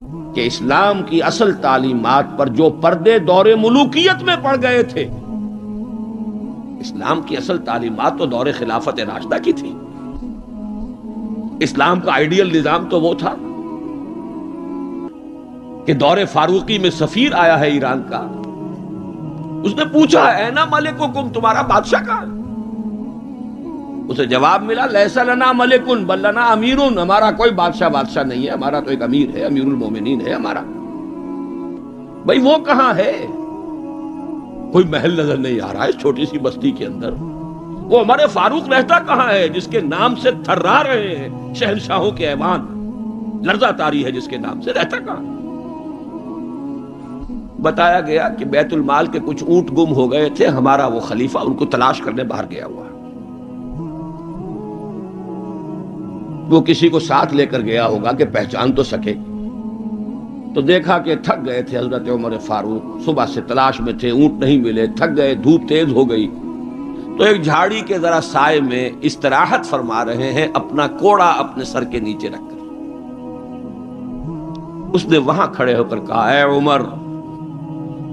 کہ اسلام کی اصل تعلیمات پر جو پردے دور ملوکیت میں پڑ گئے تھے، اسلام کی اصل تعلیمات تو دور خلافت راشدہ کی تھی۔ اسلام کا آئیڈیل نظام تو وہ تھا کہ دور فاروقی میں سفیر آیا ہے ایران کا، اس نے پوچھا اینا ملککم، تمہارا بادشاہ کہاں ہے؟ اسے جواب ملا لیس لنا ملکن بل لنا امیرن، ہمارا کوئی بادشاہ نہیں ہے، ہمارا تو ایک امیر ہے، امیر المومنین ہے ہمارا۔ بھئی وہ کہاں ہے؟ کوئی محل نظر نہیں آ رہا ہے اس چھوٹی سی بستی کے اندر۔ وہ ہمارے فاروق رہتا کہاں ہے جس کے نام سے تھرا رہے ہیں شہنشاہوں کے ایوان، لرزہ طاری ہے جس کے نام سے، رہتا کہاں؟ بتایا گیا کہ بیت المال کے کچھ اونٹ گم ہو گئے تھے، ہمارا وہ خلیفہ ان کو تلاش کرنے باہر گیا ہوا ہے۔ وہ کسی کو ساتھ لے کر گیا ہوگا کہ پہچان تو سکے، تو دیکھا کہ تھک گئے تھے حضرت عمر فاروق، صبح سے تلاش میں تھے، اونٹ نہیں ملے، تھک گئے، دھوپ تیز ہو گئی، تو ایک جھاڑی کے ذرا سائے میں استراحت فرما رہے ہیں اپنا کوڑا اپنے سر کے نیچے رکھ کر۔ اس نے وہاں کھڑے ہو کر کہا اے عمر،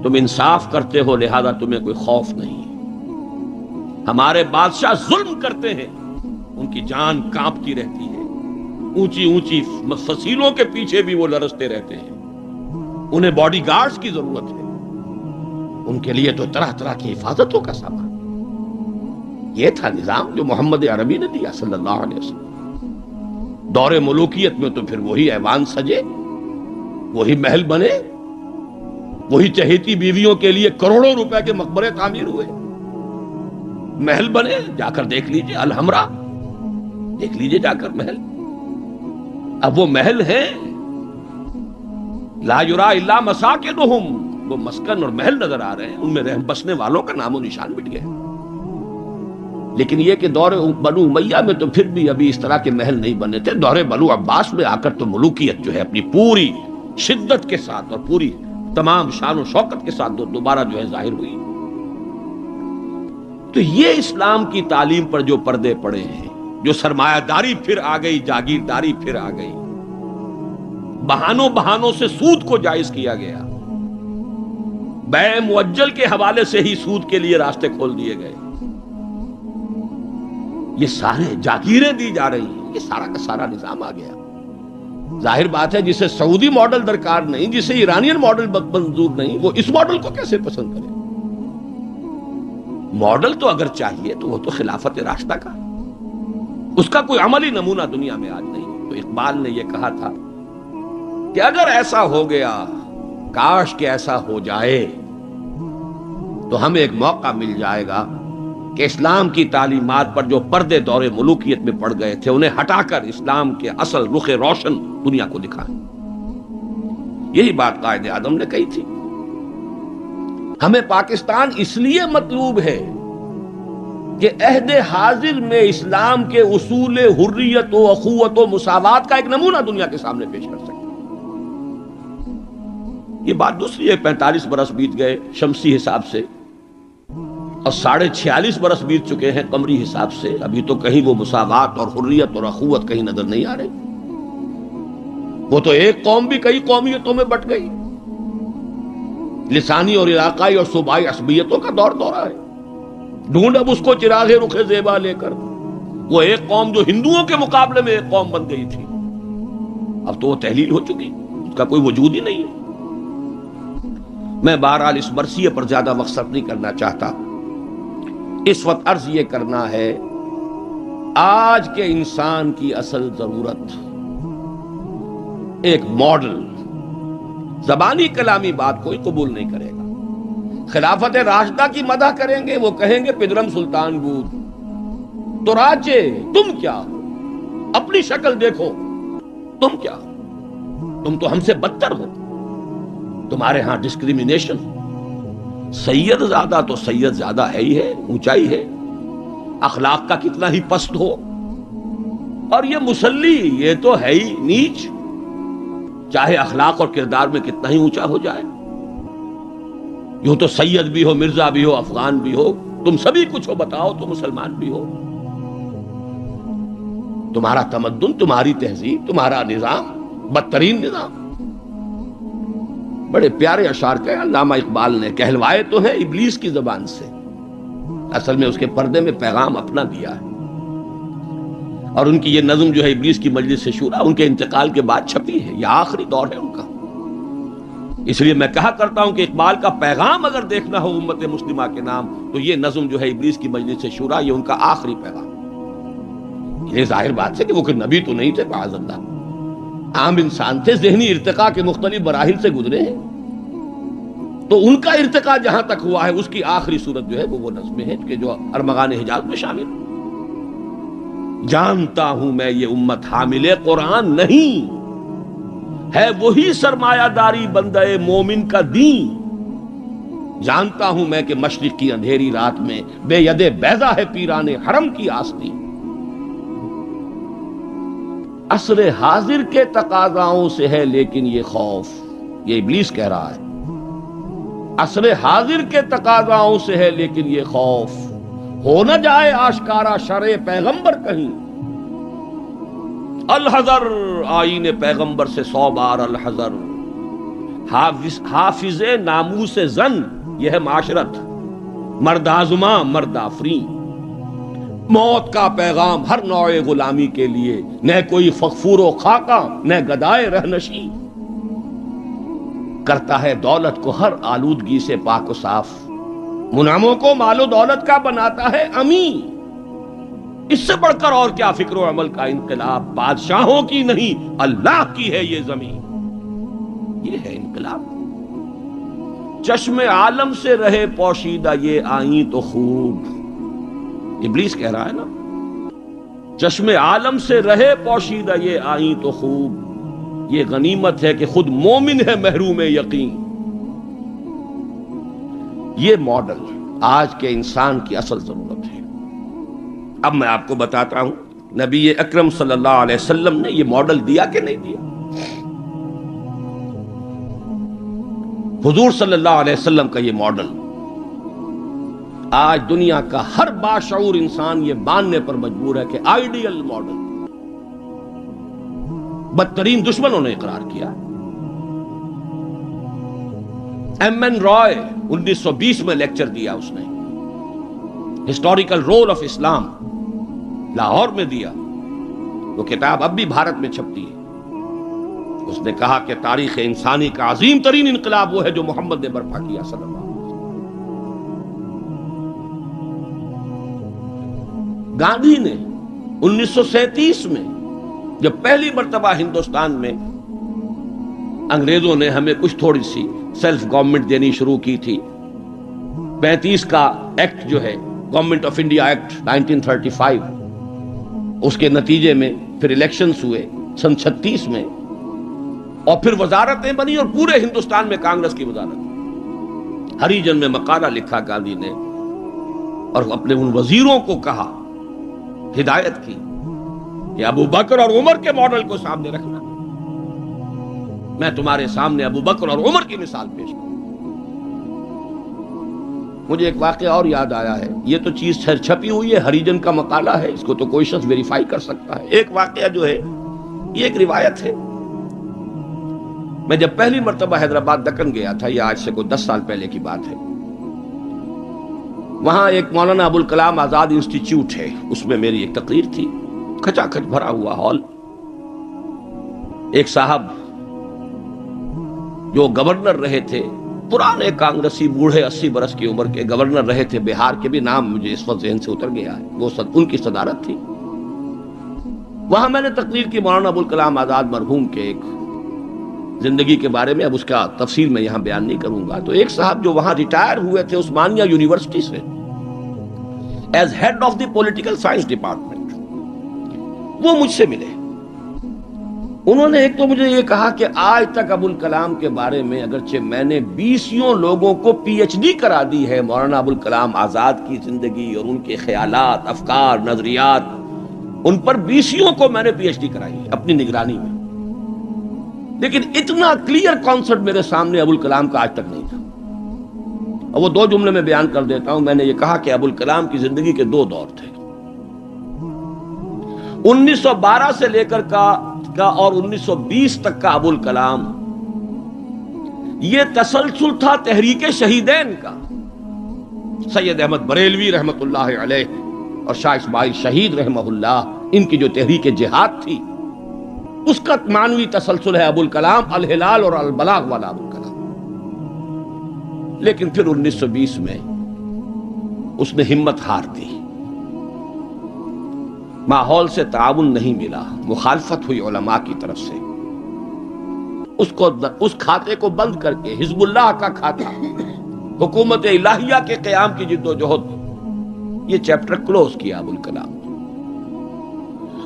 تم انصاف کرتے ہو لہذا تمہیں کوئی خوف نہیں ہے، ہمارے بادشاہ ظلم کرتے ہیں، ان کی جان کانپتی رہتی ہے، اونچی اونچی فصیلوں کے پیچھے بھی وہ لرزتے رہتے ہیں، انہیں باڈی گارڈز کی ضرورت ہے، ان کے لیے تو طرح طرح کی حفاظتوں کا سامان۔ یہ تھا نظام جو محمد عربی نے دیا صلی اللہ علیہ وسلم۔ دور ملوکیت میں تو پھر وہی ایوان سجے، وہی محل بنے، وہی چہیتی بیویوں کے لیے کروڑوں روپے کے مقبرے تعمیر ہوئے، محل بنے، جا کر دیکھ لیجئے الحمرا، دیکھ لیجئے جا کر محل۔ اب وہ محل ہیں لا یرا الا مساکنہم، وہ مسکن اور محل نظر آ رہے ہیں، ان میں رہ بسنے والوں کا نام و نشان مٹ گیا۔ لیکن یہ کہ دور بنو امیہ میں تو پھر بھی ابھی اس طرح کے محل نہیں بنے تھے، دور بنو عباس میں آ کر تو ملوکیت جو ہے اپنی پوری شدت کے ساتھ اور پوری تمام شان و شوکت کے ساتھ دوبارہ جو ہے ظاہر ہوئی۔ تو یہ اسلام کی تعلیم پر جو پردے پڑے ہیں، جو سرمایہ داری پھر آ گئی، جاگیرداری پھر آ گئی، بہانوں سے سود کو جائز کیا گیا، بیع مؤجل کے حوالے سے ہی سود کے لیے راستے کھول دیے گئے، یہ سارے جاگیریں دی جا رہی ہیں، یہ سارا کا سارا نظام آ گیا۔ ظاہر بات ہے جسے سعودی ماڈل درکار نہیں، جسے ایرانین ماڈل منظور نہیں، وہ اس ماڈل کو کیسے پسند کرے؟ ماڈل تو اگر چاہیے تو وہ تو خلافت راشدہ کا، اس کا کوئی عملی نمونہ دنیا میں آج نہیں۔ تو اقبال نے یہ کہا تھا کہ اگر ایسا ہو گیا، کاش کہ ایسا ہو جائے، تو ہمیں ایک موقع مل جائے گا کہ اسلام کی تعلیمات پر جو پردے دور ملوکیت میں پڑ گئے تھے انہیں ہٹا کر اسلام کے اصل رخ روشن دنیا کو دکھائیں۔ یہی بات قائد اعظم نے کہی تھی۔ ہمیں پاکستان اس لیے مطلوب ہے کہ عہد حاضر میں اسلام کے اصول حریت و اخوت و مساوات کا ایک نمونہ دنیا کے سامنے پیش کر سکے۔ یہ بات دوسری ہے، 45 برس بیت گئے شمسی حساب سے، اور 46.5 برس بیت چکے ہیں قمری حساب سے، ابھی تو کہیں وہ مساوات اور حریت اور اخوت کہیں نظر نہیں آ رہی۔ وہ تو ایک قوم بھی کئی قومیتوں میں بٹ گئی، لسانی اور علاقائی اور صوبائی عصبیتوں کا دورہ ہے۔ ڈھونڈ اب اس کو چراغ رخ زیبا لے کر، وہ ایک قوم جو ہندوؤں کے مقابلے میں ایک قوم بن گئی تھی، اب تو وہ تحلیل ہو چکی، اس کا کوئی وجود ہی نہیں ہے۔ میں بہرحال اس مرثیے پر زیادہ وقت صرف نہیں کرنا چاہتا، اس وقت عرض یہ کرنا ہے آج کے انسان کی اصل ضرورت ایک ماڈل، زبانی کلامی بات کوئی قبول نہیں کرے گا۔ خلافت راشدہ کی مدح کریں گے، وہ کہیں گے پدرم سلطان بود، تو راجے تم کیا ہو، اپنی شکل دیکھو، تم کیا ہو، تم تو ہم سے بدتر ہو، تمہارے ہاں ڈسکریمنیشن، سید زیادہ تو سید زیادہ ہے ہی ہے، اونچائی ہے، اخلاق کا کتنا ہی پست ہو، اور یہ مسلی یہ تو ہے ہی نیچ، چاہے اخلاق اور کردار میں کتنا ہی اونچا ہو جائے، یوں تو سید بھی ہو، مرزا بھی ہو، افغان بھی ہو، تم سبھی کچھ ہو، بتاؤ تو مسلمان بھی ہو، تمہارا تمدن، تمہاری تہذیب، تمہارا نظام بدترین نظام، بڑے پیارے اشعار کہے علامہ اقبال نے، کہلوائے تو ہیں ابلیس کی زبان سے، اصل میں اس کے پردے میں پیغام اپنا دیا ہے۔ اور ان کی یہ نظم جو ہے ابلیس کی مجلس شورا، ان کے انتقال کے بعد چھپی ہے، یہ آخری دور ہے ان کا۔ اس لیے میں کہا کرتا ہوں کہ اقبال کا پیغام اگر دیکھنا ہو امت مسلمہ کے نام تو یہ نظم جو ہے ابلیس کی مجلس شورا، یہ ان کا آخری پیغام۔ یہ ظاہر بات ہے کہ وہ کوئی نبی تو نہیں تھے معاذ اللہ، عام انسان تھے، ذہنی ارتقاء کے مختلف مراحل سے گزرے ہیں، تو ان کا ارتقاء جہاں تک ہوا ہے اس کی آخری صورت جو ہے وہ نظمیں ہیں کہ جو ارمغان حجاز میں شامل۔ جانتا ہوں میں یہ امت حامل قرآن نہیں، ہے وہی سرمایہ داری بندہ مومن کا دین۔ جانتا ہوں میں کہ مشرق کی اندھیری رات میں بے ید بیضا ہے پیران حرم کی آستین۔ عصر حاضر کے تقاضاؤں سے ہے لیکن یہ خوف، یہ ابلیس کہہ رہا ہے، عصر حاضر کے تقاضاؤں سے ہے لیکن یہ خوف، ہو نہ جائے آشکارا شرع پیغمبر کہیں۔ الحذر، آئین پیغمبر سے 100 بار الحذر، حافظ ناموس زن، یہ ہے معاشرت، مرد آزماں مرد آفرین۔ موت کا پیغام ہر نوع غلامی کے لیے، نہ کوئی فغفور و خاکہ نہ گدائے رہنشین۔ کرتا ہے دولت کو ہر آلودگی سے پاک و صاف، منعموں کو مال و دولت کا بناتا ہے امین۔ اس سے بڑھ کر اور کیا فکر و عمل کا انقلاب، بادشاہوں کی نہیں اللہ کی ہے یہ زمین۔ یہ ہے انقلاب۔ چشم عالم سے رہے پوشیدہ یہ آئیں تو خوب، ابلیس کہہ رہا ہے نا، چشم عالم سے رہے پوشیدہ یہ آئیں تو خوب، یہ غنیمت ہے کہ خود مومن ہے محروم یقین۔ یہ ماڈل آج کے انسان کی اصل ضرورت ہے۔ اب میں آپ کو بتاتا ہوں نبی اکرم صلی اللہ علیہ وسلم نے یہ ماڈل دیا کہ نہیں دیا۔ حضور صلی اللہ علیہ وسلم کا یہ ماڈل آج دنیا کا ہر باشعور انسان یہ ماننے پر مجبور ہے کہ آئیڈیل ماڈل، بدترین دشمنوں نے اقرار کیا۔ ایم این رائے 1920 میں لیکچر دیا اس نے، ہسٹوریکل رول آف اسلام، لاہور میں دیا۔ وہ کتاب اب بھی بھارت میں چھپتی ہے۔ اس نے کہا کہ تاریخ انسانی کا عظیم ترین انقلاب وہ ہے جو محمد نے برپا کیا صلی اللہ علیہ وسلم۔ گاندھی نے 1937 میں جب پہلی مرتبہ ہندوستان میں انگریزوں نے ہمیں کچھ تھوڑی سی سیلف گورنمنٹ دینی شروع کی تھی، 35 کا ایکٹ جو ہے گورنمنٹ آف انڈیا ایکٹ 1935، اس کے نتیجے میں پھر الیکشنز ہوئے سن 36 میں، اور پھر وزارتیں بنی اور پورے ہندوستان میں کانگریس کی وزارت۔ ہریجن میں مقالہ لکھا گاندھی نے اور اپنے ان وزیروں کو کہا، ہدایت کی کہ ابو بکر اور عمر کے ماڈل کو سامنے رکھنا۔ میں تمہارے سامنے ابو بکر اور عمر کی مثال پیش کروں۔ مجھے ایک واقعہ اور یاد آیا ہے، یہ تو چیز چھپی ہوئی ہے، ہریجن کا مقالہ ہے، اس کو تو کوئی شخص ویریفائی کر سکتا ہے۔ ایک واقعہ جو ہے یہ ایک روایت ہے۔ میں جب پہلی مرتبہ حیدرآباد دکن گیا تھا، یہ آج سے کوئی 10 سال پہلے کی بات ہے، وہاں ایک مولانا ابوالکلام آزاد انسٹیٹیوٹ ہے، اس میں میری ایک تقریر تھی، کھچا کھچ بھرا ہوا ہال۔ ایک صاحب جو گورنر رہے تھے، پرانے کانگریسی، بوڑھے 80 برس کی عمر کے گورنر رہے تھے بہار کے، بھی نام مجھے اس وقت ذہن سے اتر گیا ہے، وہ ان کی صدارت تھی۔ وہاں میں نے تقریر کی مولانا ابوالکلام آزاد مرحوم کے ایک زندگی کے بارے میں، اب اس کا تفصیل میں یہاں بیان نہیں کروں گا۔ تو ایک صاحب جو وہاں ریٹائر ہوئے تھے عثمانیہ یونیورسٹی سے as head of the political science department, وہ مجھ سے ملے۔ انہوں نے ایک تو مجھے یہ کہا کہ آج تک ابوالکلام کے بارے میں اگرچہ میں نے 20 لوگوں کو پی ایچ ڈی کرا دی ہے مولانا ابوالکلام آزاد کی زندگی اور ان کے خیالات، افکار، نظریات، ان پر 20 کو میں نے پی ایچ ڈی کرائی ہے اپنی نگرانی میں، لیکن اتنا کلیئر کانسیپٹ میرے سامنے ابوالکلام کا آج تک نہیں تھا۔ اور وہ 2 جملے میں بیان کر دیتا ہوں۔ میں نے یہ کہا کہ ابوالکلام کی زندگی کے 2 دور تھے، 1912 سے لے کر کا اور 1920 تک کا ابوالکلام یہ تسلسل تھا تحریک شہیدین کا. سید احمد بریلوی رحمت اللہ علیہ اور شاہ اسماعیل شہید رحمہ اللہ، ان کی جو تحریک جہاد تھی اس کا معنوی تسلسل ہے ابو الکلام الہلال اور البلاغ والا ابو الکلام. لیکن پھر 1920 میں اس نے ہمت ہار دی، ماحول سے تعاون نہیں ملا، مخالفت ہوئی علماء کی طرف سے. اس کھاتے کو بند کر کے حزب اللہ کا کھاتا، حکومت الہیہ کے قیام کی جد و جہد، یہ چیپٹر کلوز کیا ابو الکلام.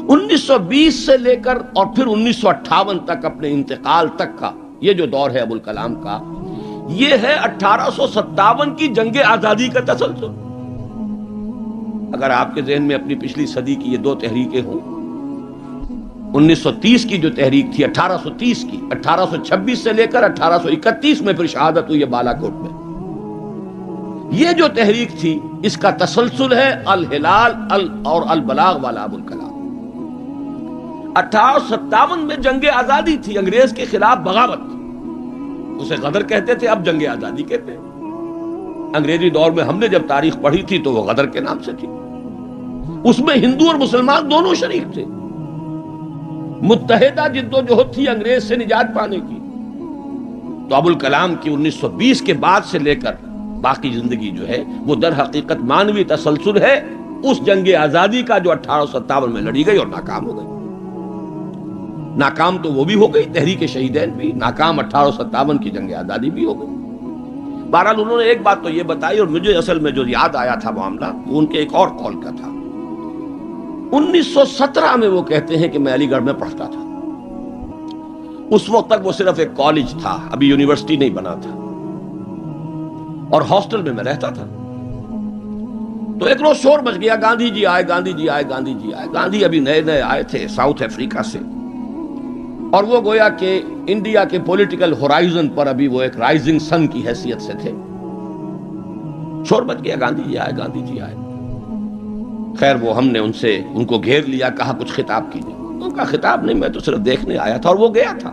1920 سے لے کر اور پھر 1958 تک، اپنے انتقال تک کا یہ جو دور ہے ابو الکلام کا، یہ ہے 1857 کی جنگ آزادی کا تسلسل. اگر آپ کے ذہن میں اپنی پچھلی صدی کی یہ دو تحریکیں ہوں، 1930 کی جو تحریک تھی 1830 کی، 1826 سے لے کر 1831 میں پھر شہادت ہوئی ہے بالا کوٹ میں، یہ جو تحریک تھی اس کا تسلسل ہے الہلال اور البلاغ والا ابو الکلام. 1857 میں جنگ آزادی تھی، انگریز کے خلاف بغاوت، اسے غدر کہتے تھے، اب جنگ آزادی کہتے ہیں. انگریزی دور میں ہم نے جب تاریخ پڑھی تھی تو وہ غدر کے نام سے تھی. اس میں ہندو اور مسلمان دونوں شریک تھے، متحدہ جد و جہد تھی انگریز سے نجات پانے کی. تو ابو الکلام کی 1920 کے بعد سے لے کر باقی زندگی جو ہے وہ در حقیقت مانوی تسلسل ہے اس جنگ آزادی کا جو 1857 میں لڑی گئی اور ناکام ہو گئی. ناکام تو وہ بھی ہو گئی، تحریک شہیدین بھی ناکام، 1857 کی جنگ آزادی بھی ہو گئی. بہرحال انہوں نے ایک بات تو یہ بتائی، اور مجھے اصل میں جو یاد آیا تھا معاملہ وہ ان کے ایک اور قول کا تھا. 1917 میں وہ کہتے ہیں کہ میں علی گڑھ میں پڑھتا تھا. اس وقت تک وہ صرف ایک کالج تھا، ابھی یونیورسٹی نہیں بنا تھا، اور ہاسٹل میں رہتا تھا. تو ایک روز شور مچ گیا، گاندھی جی آئے، گاندھی جی آئے، گاندھی جی آئے. گاندھی ابھی نئے نئے آئے تھے ساؤتھ افریقہ سے، اور وہ گویا کہ انڈیا کے پولیٹیکل ہورائزن پر ابھی وہ ایک رائزنگ سن کی حیثیت سے تھے. شور مچ گیا، گاندھی جی آئے، گاندھی جی آئے. خیر وہ ہم نے ان کو گھیر لیا، کہا کچھ خطاب کیجیے. ان کا خطاب نہیں، میں تو صرف دیکھنے آیا تھا. اور وہ گیا تھا،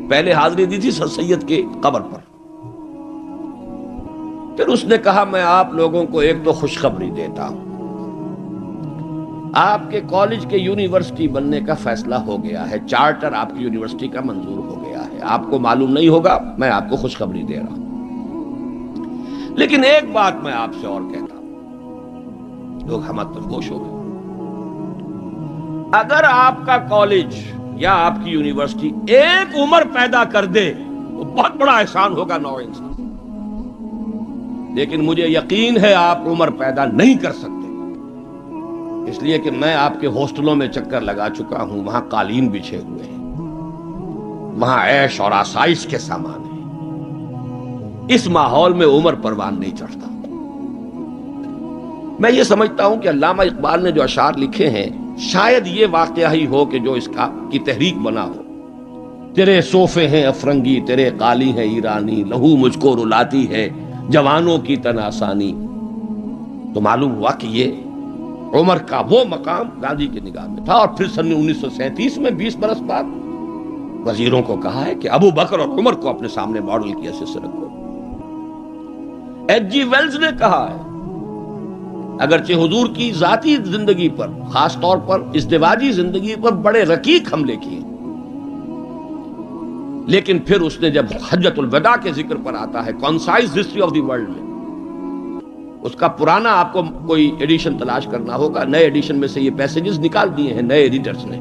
پہلے حاضری دی تھی سر سید کے قبر پر. پھر اس نے کہا میں آپ لوگوں کو ایک تو خوشخبری دیتا ہوں، آپ کے کالج کے یونیورسٹی بننے کا فیصلہ ہو گیا ہے، چارٹر آپ کی یونیورسٹی کا منظور ہو گیا ہے. آپ کو معلوم نہیں ہوگا، میں آپ کو خوشخبری دے رہا ہوں. لیکن ایک بات میں آپ سے اور کہتا ہوں، لوگ ہم خاموش ہو گئے. اگر آپ کا کالج یا آپ کی یونیورسٹی ایک عمر پیدا کر دے تو بہت بڑا احسان ہوگا نو انسان. لیکن مجھے یقین ہے آپ عمر پیدا نہیں کر سکتے، اس لیے کہ میں آپ کے ہاسٹلوں میں چکر لگا چکا ہوں. وہاں قالین بچھے ہوئے ہیں، وہاں عیش اور آسائش کے سامان ہیں. اس ماحول میں عمر پروان نہیں چڑھتا. میں یہ سمجھتا ہوں کہ علامہ اقبال نے جو اشعار لکھے ہیں شاید یہ واقعہ ہی ہو کہ جو اس کی تحریک بنا ہو. تیرے صوفے ہیں افرنگی، تیرے قالی ہیں ایرانی، لہو مجھ کو رلاتی ہے جوانوں کی تن آسانی. تو معلوم ہوا کہ یہ عمر کا وہ مقام گاندھی کی نگاہ میں تھا. اور پھر سن 1937 میں 20 برس بعد وزیروں کو کہا ہے کہ ابو بکر اور عمر کو اپنے سامنے ماڈل کی حیثیت سے رکھو. ایچ جی ویلز نے کہا ہے اگرچہ حضور کی ذاتی زندگی پر، خاص طور پر ازدواجی زندگی پر بڑے رقیق حملے کیے، لیکن پھر اس نے جب حجۃ الوداع کے ذکر پر آتا ہے concise history of the world میں، اس کا پرانا آپ کو کوئی ایڈیشن تلاش کرنا ہوگا، نئے ایڈیشن میں سے یہ پیسیجز نکال دیے ہیں نئے ایڈیٹرز نے.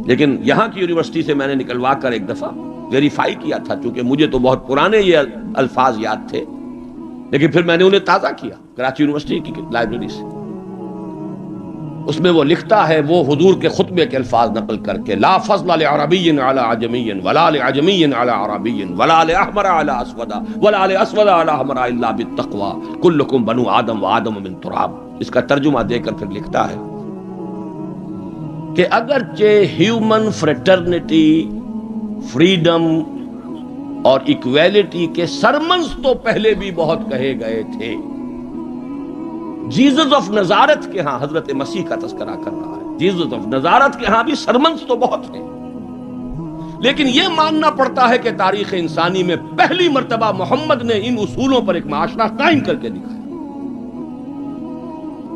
لیکن یہاں کی یونیورسٹی سے میں نے نکلوا کر ایک دفعہ ویریفائی کیا تھا، چونکہ مجھے تو بہت پرانے یہ الفاظ یاد تھے، لیکن پھر میں نے انہیں تازہ کیا کراچی یونیورسٹی کی لائبریری سے. اس میں وہ لکھتا ہے، وہ حضور کے خطبے کے الفاظ نقل کر کے، لا فضل لعربی علی عجمی ولا لعجمی علی عربی ولا لاحمر علی اسود ولا لاسود علی احمر الا بالتقوی کلکم بنو آدم وآدم من تراب. اس کا ترجمہ دے کر پھر لکھتا ہے کہ اگرچہ ہیومن فریٹرنیٹی، فریڈم اور ایکویلٹی کے سرمنز تو پہلے بھی بہت کہے گئے تھے، جیزس آف نزارت کے ہاں حضرت مسیح کا تذکرہ کر رہا ہے، جیزس آف نزارت کے ہاں بھی سرمنز تو بہت ہیں، لیکن یہ ماننا پڑتا ہے کہ تاریخ انسانی میں پہلی مرتبہ محمد نے ان اصولوں پر ایک معاشرہ قائم کر کے دکھایا.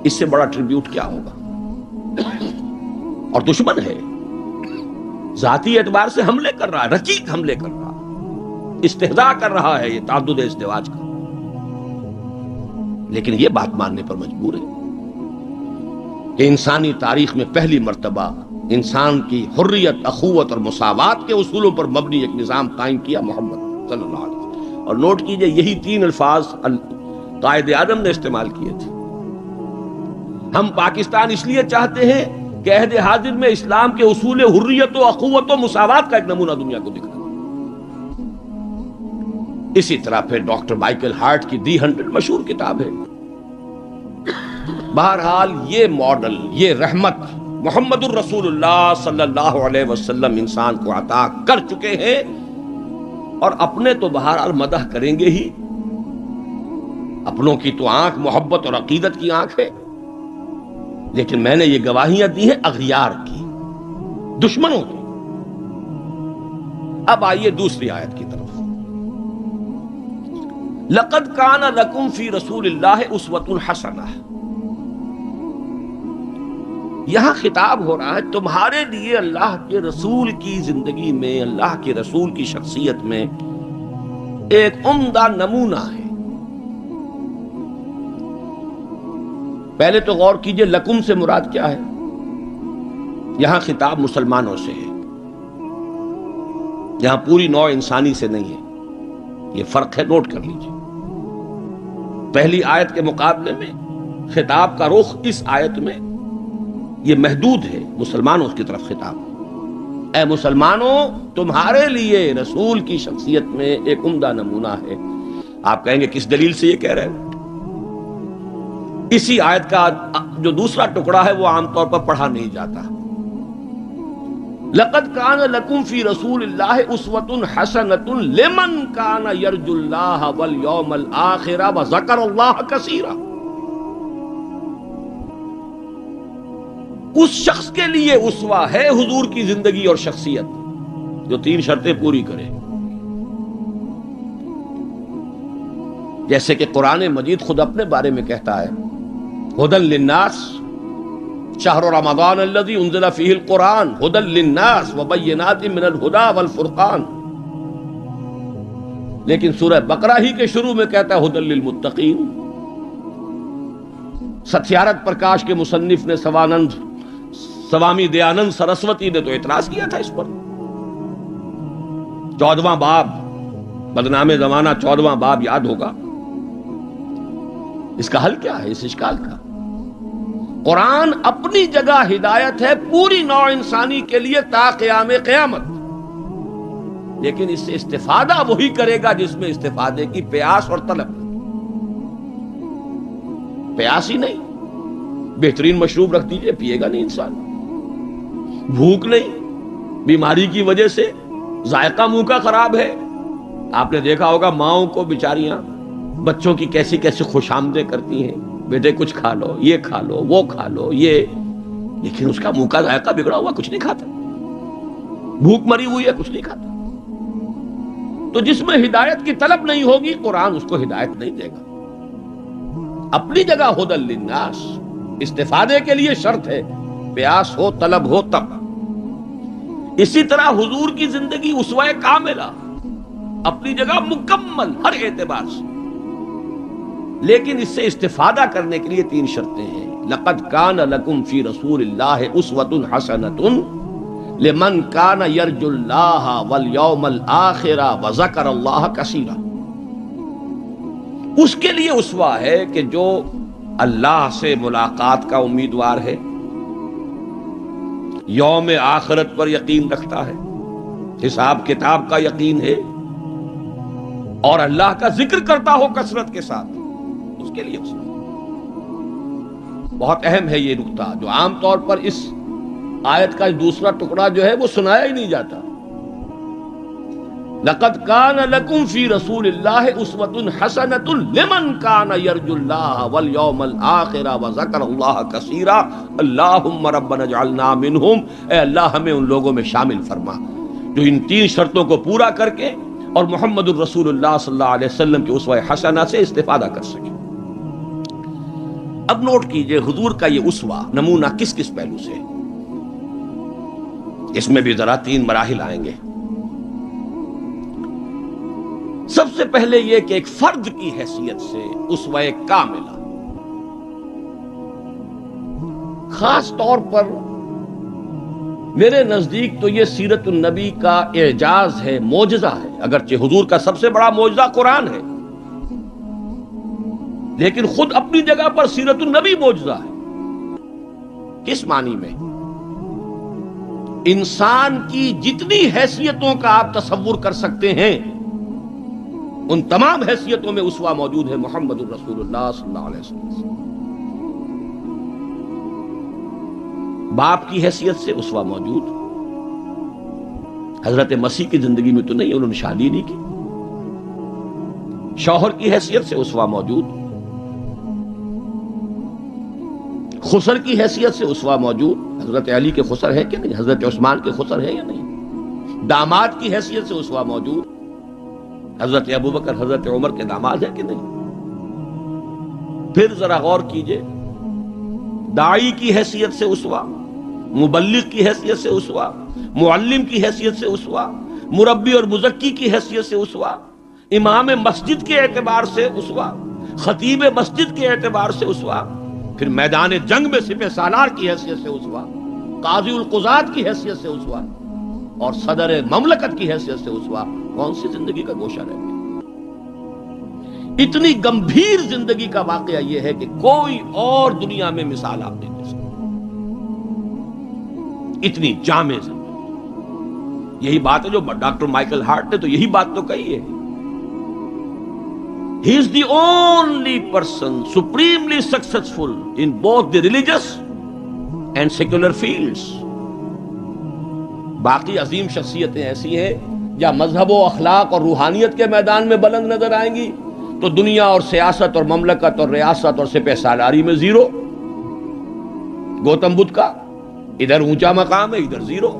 اس سے بڑا ٹریبیوٹ کیا ہوگا؟ اور دشمن ہے، ذاتی اعتبار سے حملے کر رہا ہے، رقیق حملے کر رہا ہے، استہزاء کر رہا ہے یہ تعدد ازدواج کا، لیکن یہ بات ماننے پر مجبور ہے کہ انسانی تاریخ میں پہلی مرتبہ انسان کی حریت، اخوت اور مساوات کے اصولوں پر مبنی ایک نظام قائم کیا محمد صلی اللہ علیہ وسلم. اور نوٹ کیجئے یہی 3 الفاظ قائد اعظم نے استعمال کیے تھے. ہم پاکستان اس لیے چاہتے ہیں کہ عہد حاضر میں اسلام کے اصول حریت و اخوت و مساوات کا ایک نمونہ دنیا کو دکھا. اسی طرح پھر ڈاکٹر مائیکل ہارٹ کی دی 100 مشہور کتاب ہے. بہرحال یہ ماڈل، یہ رحمت محمد الرسول اللہ صلی اللہ علیہ وسلم انسان کو عطا کر چکے ہیں، اور اپنے تو بہرحال مدح کریں گے ہی. اپنوں کی تو آنکھ محبت اور عقیدت کی آنکھ ہے، لیکن میں نے یہ گواہیاں دی ہیں اغیار کی، دشمنوں کی. اب آئیے دوسری آیت کی طرف. لقد کان لکم فی رسول اللہ اسوۃ حسنہ. یہاں خطاب ہو رہا ہے تمہارے لیے اللہ کے رسول کی زندگی میں، اللہ کے رسول کی شخصیت میں ایک عمدہ نمونہ ہے. پہلے تو غور کیجئے لکم سے مراد کیا ہے. یہاں خطاب مسلمانوں سے ہے، یہاں پوری نوع انسانی سے نہیں ہے. یہ فرق ہے، نوٹ کر لیجئے. پہلی آیت کے مقابلے میں خطاب کا رخ اس آیت میں یہ محدود ہے، مسلمانوں کی طرف خطاب. اے مسلمانوں، تمہارے لیے رسول کی شخصیت میں ایک عمدہ نمونہ ہے. آپ کہیں گے کس دلیل سے یہ کہہ رہے ہیں؟ اسی آیت کا جو دوسرا ٹکڑا ہے وہ عام طور پر پڑھا نہیں جاتا. لقد کان لکم فی رسول اللہ اسوۃ حسنۃ لمن کان یرجو اللہ والیوم الآخر وذکر اللہ کثیرا. اس شخص کے لیے اسوہ ہے حضور کی زندگی اور شخصیت جو 3 شرطیں پوری کرے. جیسے کہ قرآن مجید خود اپنے بارے میں کہتا ہے ہدی للناس شہر رمضان الذی انزل فیہ القرآن ہدی للناس وبینات من الہدی والفرقان. لیکن سورہ بقرہ ہی کے شروع میں کہتا ہے ہدی للمتقین. ستیارتھ پرکاش کے مصنف نے سوامی دیانند سرسوتی نے تو اعتراض کیا تھا اس پر. 14واں باب، بدنام زمانہ 14واں باب یاد ہوگا. اس کا حل کیا ہے اس اشکال کا؟ قرآن اپنی جگہ ہدایت ہے پوری نوع انسانی کے لیے تا قیام قیامت، لیکن اس سے استفادہ وہی کرے گا جس میں استفادے کی پیاس اور طلب. پیاس ہی نہیں، بہترین مشروب رکھ دیجئے پیے گا نہیں انسان. بھوک نہیں، بیماری کی وجہ سے ذائقہ منہ کا خراب ہے. آپ نے دیکھا ہوگا ماؤں کو بیچاریاں بچوں کی کیسی کیسی خوش آمدیں کرتی ہیں، بیٹے کچھ کھا لو، یہ کھا لو، وہ کھا لو، یہ، لیکن اس کا منہ کا ذائقہ بگڑا ہوا کچھ نہیں کھاتا. بھوک مری ہوئی ہے کچھ نہیں کھاتا. تو جس میں ہدایت کی طلب نہیں ہوگی قرآن اس کو ہدایت نہیں دے گا. اپنی جگہ ہدی للناس، استفادے کے لیے شرط ہے، پیاس ہو طلب ہو تب. اسی طرح حضور کی زندگی اسوہ کاملہ، اپنی جگہ مکمل ہر اعتبار سے، لیکن اس سے استفادہ کرنے کے لیے 3 شرطیں ہیں. لقد کان لکم فی رسول اللہ اسوۃ حسنۃ لمن کان یرجو اللہ والیوم الآخر وذکر اللہ کثیرا. اس کے لیے اسوہ ہے کہ جو اللہ سے ملاقات کا امیدوار ہے، یوم آخرت پر یقین رکھتا ہے، حساب کتاب کا یقین ہے، اور اللہ کا ذکر کرتا ہو کثرت کے ساتھ، اس کے لیے بہت اہم ہے یہ نقطہ جو عام طور پر اس آیت کا دوسرا ٹکڑا جو ہے وہ سنایا ہی نہیں جاتا. لقد کان لکم فی رسول اللہ اسوۃ حسنۃ لمن کان یرجو اللہ والیوم الآخر وذکر اللہ کثیرا. اللہم ربنا اجعلنا منہم، اے اللہ ہمیں ان لوگوں میں شامل فرما جو ان 3 شرطوں کو پورا کر کے اور محمد الرسول اللہ صلی اللہ علیہ وسلم کی اسوہ حسنہ سے استفادہ کر سکے۔ اب نوٹ کیجئے حضور کا یہ اسوہ نمونہ کس کس پہلو سے ہے؟ اس میں بھی ذرا 3 مراحل آئیں گے۔ سب سے پہلے یہ کہ ایک فرد کی حیثیت سے اسوہ کاملہ، خاص طور پر میرے نزدیک تو یہ سیرت النبی کا اعجاز ہے، معجزہ ہے۔ اگرچہ حضور کا سب سے بڑا معجزہ قرآن ہے، لیکن خود اپنی جگہ پر سیرت النبی معجزہ ہے۔ کس معنی میں؟ انسان کی جتنی حیثیتوں کا آپ تصور کر سکتے ہیں ان تمام حیثیتوں میں اسوہ موجود ہے محمد الرسول اللہ صلی اللہ علیہ وسلم۔ باپ کی حیثیت سے اسوہ موجود، حضرت مسیح کی زندگی میں تو نہیں، انہوں نے شادی نہیں کی۔ شوہر کی حیثیت سے اسوہ موجود، خسر کی حیثیت سے اسوہ موجود، حضرت علی کے خسر ہے کہ نہیں، حضرت عثمان کے خسر ہے یا نہیں۔ داماد کی حیثیت سے اسوہ موجود، حضرت ابوبکر حضرت عمر کے داماد ہے کہ نہیں۔ پھر ذرا غور کیجئے، داعی کی حیثیت سے اسوہ، مبلغ کی حیثیت سے اسوہ، معلم کی حیثیت سے اسوہ، مربی اور مزکی کی حیثیت سے اسوہ، امام مسجد کے اعتبار سے اسوہ، خطیب مسجد کے اعتبار سے اسوہ، پھر میدان جنگ میں سپہ سالار کی حیثیت سے اسوہ، قاضی القضات کی حیثیت سے اسوہ، اور صدر مملکت کی حیثیت سے اسوہ۔ کون سی زندگی کا گوشہ رہ گیا؟ اتنی گمبھیر زندگی کا واقعہ یہ ہے کہ کوئی اور دنیا میں مثال آپ نہیں دے سکتے، اتنی جامع زندگی۔ یہی بات ہے جو ڈاکٹر مائیکل ہارٹ نے تو یہی بات تو کہی ہے، he is the only person supremely successful in both the religious and secular fields۔ باقی عظیم شخصیتیں ایسی ہیں یا مذہب و اخلاق اور روحانیت کے میدان میں بلند نظر آئیں گی تو دنیا اور سیاست اور مملکت اور ریاست اور سپہ سالاری میں زیرو۔ گوتم بدھ کا ادھر اونچا مقام ہے، ادھر زیرو۔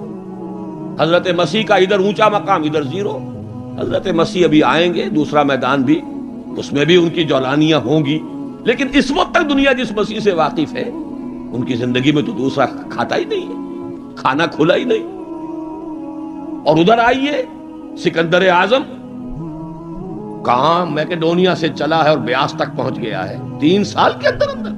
حضرت مسیح کا ادھر اونچا مقام، ادھر زیرو۔ حضرت مسیح ابھی آئیں گے، دوسرا میدان بھی، اس میں بھی ان کی جولانیاں ہوں گی، لیکن اس وقت تک دنیا جس مسیح سے واقف ہے ان کی زندگی میں تو دوسرا کھاتا ہی نہیں ہے، کھانا کھلا ہی نہیں۔ اور ادھر آئیے سکندر اعظم کہاں میکڈونیا سے چلا ہے اور بیاس تک پہنچ گیا ہے 3 سال کے اندر اندر،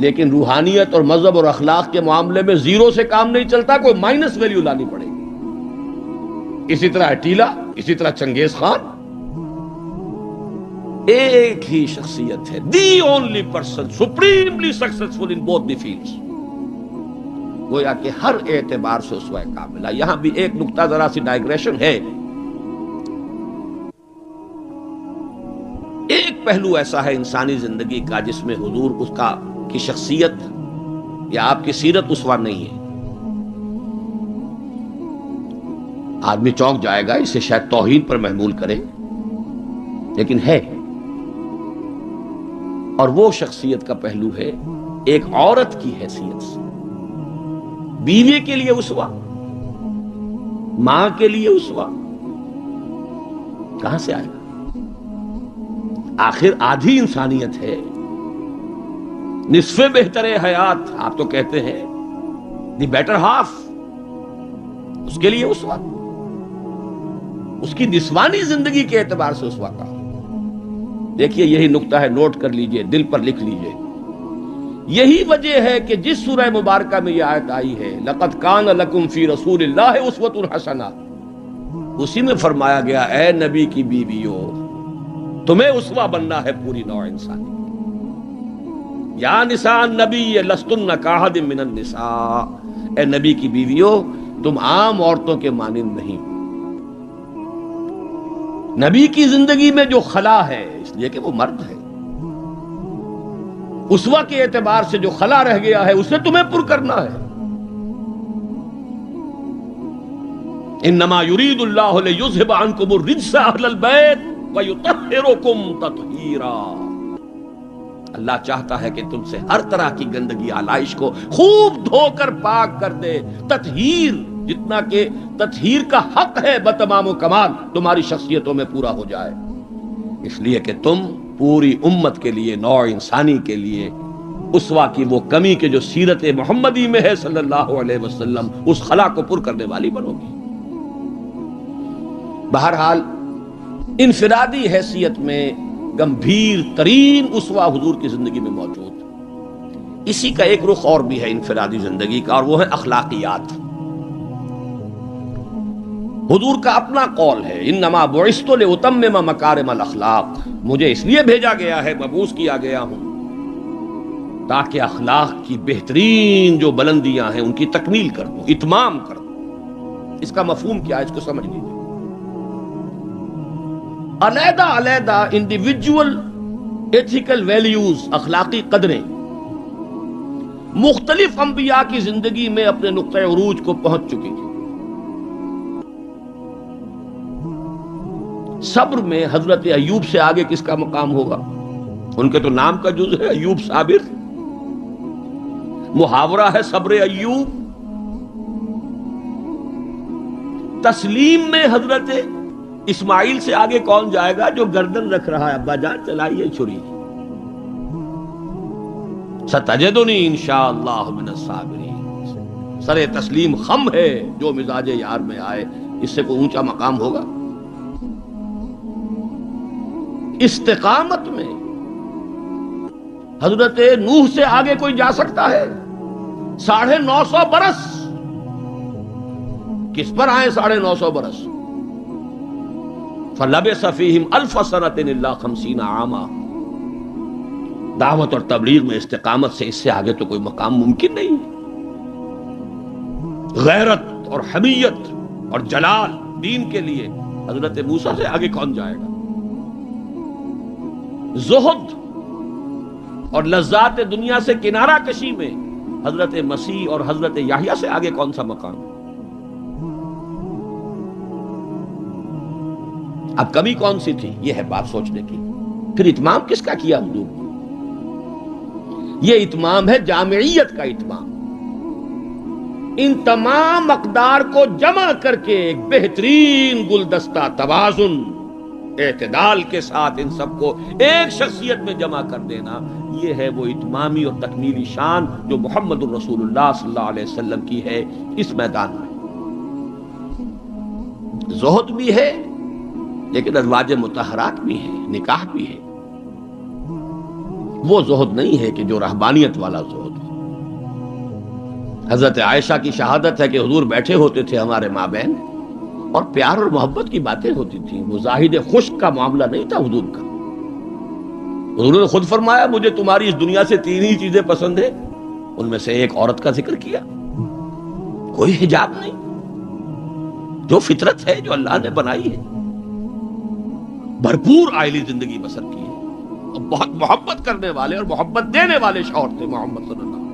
لیکن روحانیت اور مذہب اور اخلاق کے معاملے میں زیرو سے کام نہیں چلتا، کوئی مائنس ویلیو لانی پڑے گی۔ اسی طرح اٹیلا، اسی طرح چنگیز خان۔ ایک ہی شخصیت ہے، the only person supremely successful in both the fields, گویا کہ ہر اعتبار سے اسوہ کاملہ۔ یہاں بھی ایک نقطہ ذرا سی ڈائگریشن ہے۔ ایک پہلو ایسا ہے انسانی زندگی کا جس میں حضور اس کا کی شخصیت یا آپ کی سیرت اسوہ نہیں ہے۔ آدمی چونک جائے گا، اسے شاید توہین پر محمول کرے، لیکن ہے۔ اور وہ شخصیت کا پہلو ہے ایک عورت کی حیثیت سے، بیوی کے لیے اسوہ، ماں کے لیے اسوہ، کہاں سے آئے گا؟ آخر آدھی انسانیت ہے، نصف بہتر حیات آپ تو کہتے ہیں، دی بیٹر ہاف، اس کے لیے اسوہ، اس کی نسوانی زندگی کے اعتبار سے اسوہ کا۔ دیکھیے یہی نقطہ ہے، نوٹ کر لیجئے، دل پر لکھ لیجئے۔ یہی وجہ ہے کہ جس سورہ مبارکہ میں یہ آیت آئی ہے لَقَدْ كَانَ لَكُمْ فِي رَسُولِ اللَّهِ أُسْوَةٌ حَسَنَةٌ، اسی میں فرمایا گیا اے نبی کی بیویوں تمہیں اسوہ بننا ہے پوری نوع انسانی۔ یا نساء النبی لستن کاحد من النساء، اے نبی کی بیویوں تم عام عورتوں کے مانند نہیں۔ نبی کی زندگی میں جو خلا ہے، اس لیے کہ وہ مرد ہے، اسوہ کے اعتبار سے جو خلا رہ گیا ہے اسے تمہیں پر کرنا ہے۔ انما یرید اللہ لیذھب عنکم الرجس اہل البیت ویطہرکم تطہیرا، اللہ چاہتا ہے کہ تم سے ہر طرح کی گندگی آلائش کو خوب دھو کر پاک کر دے، تطہیر جتنا کہ تطہیر کا حق ہے بتمام و کمال تمہاری شخصیتوں میں پورا ہو جائے، اس لیے کہ تم پوری امت کے لیے، نوع انسانی کے لیے اسوہ کی وہ کمی کہ جو سیرت محمدی میں ہے صلی اللہ علیہ وسلم، اس خلا کو پر کرنے والی بنو گی۔ بہرحال انفرادی حیثیت میں گمبھیر ترین اسوہ حضور کی زندگی میں موجود، اسی کا ایک رخ اور بھی ہے انفرادی زندگی کا، اور وہ ہے اخلاقیات۔ حضور کا اپنا قول ہے، انما بعثت لاتمم مکارم الاخلاق، مجھے اس لیے بھیجا گیا ہے، مبعوث کیا گیا ہوں تاکہ اخلاق کی بہترین جو بلندیاں ہیں ان کی تکمیل کر دوں، اتمام کر دوں۔ اس کا مفہوم کیا ہے، اس کو سمجھ لیجیے۔ علیحدہ علیحدہ انڈیویجول ایتھیکل ویلیوز، اخلاقی قدریں مختلف انبیاء کی زندگی میں اپنے نقطۂ عروج کو پہنچ چکی تھی۔ صبر میں حضرت ایوب سے آگے کس کا مقام ہوگا؟ ان کے تو نام کا جز ہے ایوب صابر، محاورہ ہے صبر ایوب۔ تسلیم میں حضرت اسماعیل سے آگے کون جائے گا جو گردن رکھ رہا ہے، ابا جان چلائیے چھری، ستجدنی انشاءاللہ من الصابرین۔ سر تسلیم خم ہے جو مزاج یار میں آئے، اس سے کوئی اونچا مقام ہوگا؟ استقامت میں حضرت نوح سے آگے کوئی جا سکتا ہے؟ 950 برس کس پر آئے؟ 950 برس۔ فَلَبِثَ فِيهِمْ أَلْفَ سَنَةٍ إِلَّا 50 عاما۔ دعوت اور تبلیغ میں استقامت سے اس سے آگے تو کوئی مقام ممکن نہیں ہے۔ غیرت اور حمیت اور جلال دین کے لیے حضرت موسیٰ سے آگے کون جائے گا؟ زہد اور لذات دنیا سے کنارہ کشی میں حضرت مسیح اور حضرت یحییٰ سے آگے کون سا مقام؟ اب کمی کون سی تھی؟ یہ ہے بات سوچنے کی۔ پھر اتمام کس کا کیا حضور؟ یہ اتمام ہے جامعیت کا اتمام، ان تمام اقدار کو جمع کر کے ایک بہترین گلدستہ توازن، اعتدال کے ساتھ ان سب کو ایک شخصیت میں جمع کر دینا، یہ ہے وہ اتمامی اور تکمیلی شان جو محمد الرسول اللہ صلی اللہ علیہ وسلم کی ہے اس میدان میں۔ زہد بھی ہے لیکن ازواج مطہرات بھی ہے، نکاح بھی ہے۔ وہ زہد نہیں ہے کہ جو رہبانیت والا زہد ہے۔ حضرت عائشہ کی شہادت ہے کہ حضور بیٹھے ہوتے تھے ہمارے مابین اور پیار اور محبت کی باتیں ہوتی تھیں، مزاحد خشک کا معاملہ نہیں تھا حضور کا۔ حضور نے خود فرمایا مجھے تمہاری اس دنیا سے 3 ہی چیزیں پسند ہیں، ان میں سے ایک عورت کا ذکر کیا، کوئی حجاب نہیں، جو فطرت ہے جو اللہ نے بنائی ہے، بھرپور عائلی زندگی بسر کی ہے، اور بہت محبت کرنے والے اور محبت دینے والے شوہر تھے محمد صلی اللہ علیہ وسلم۔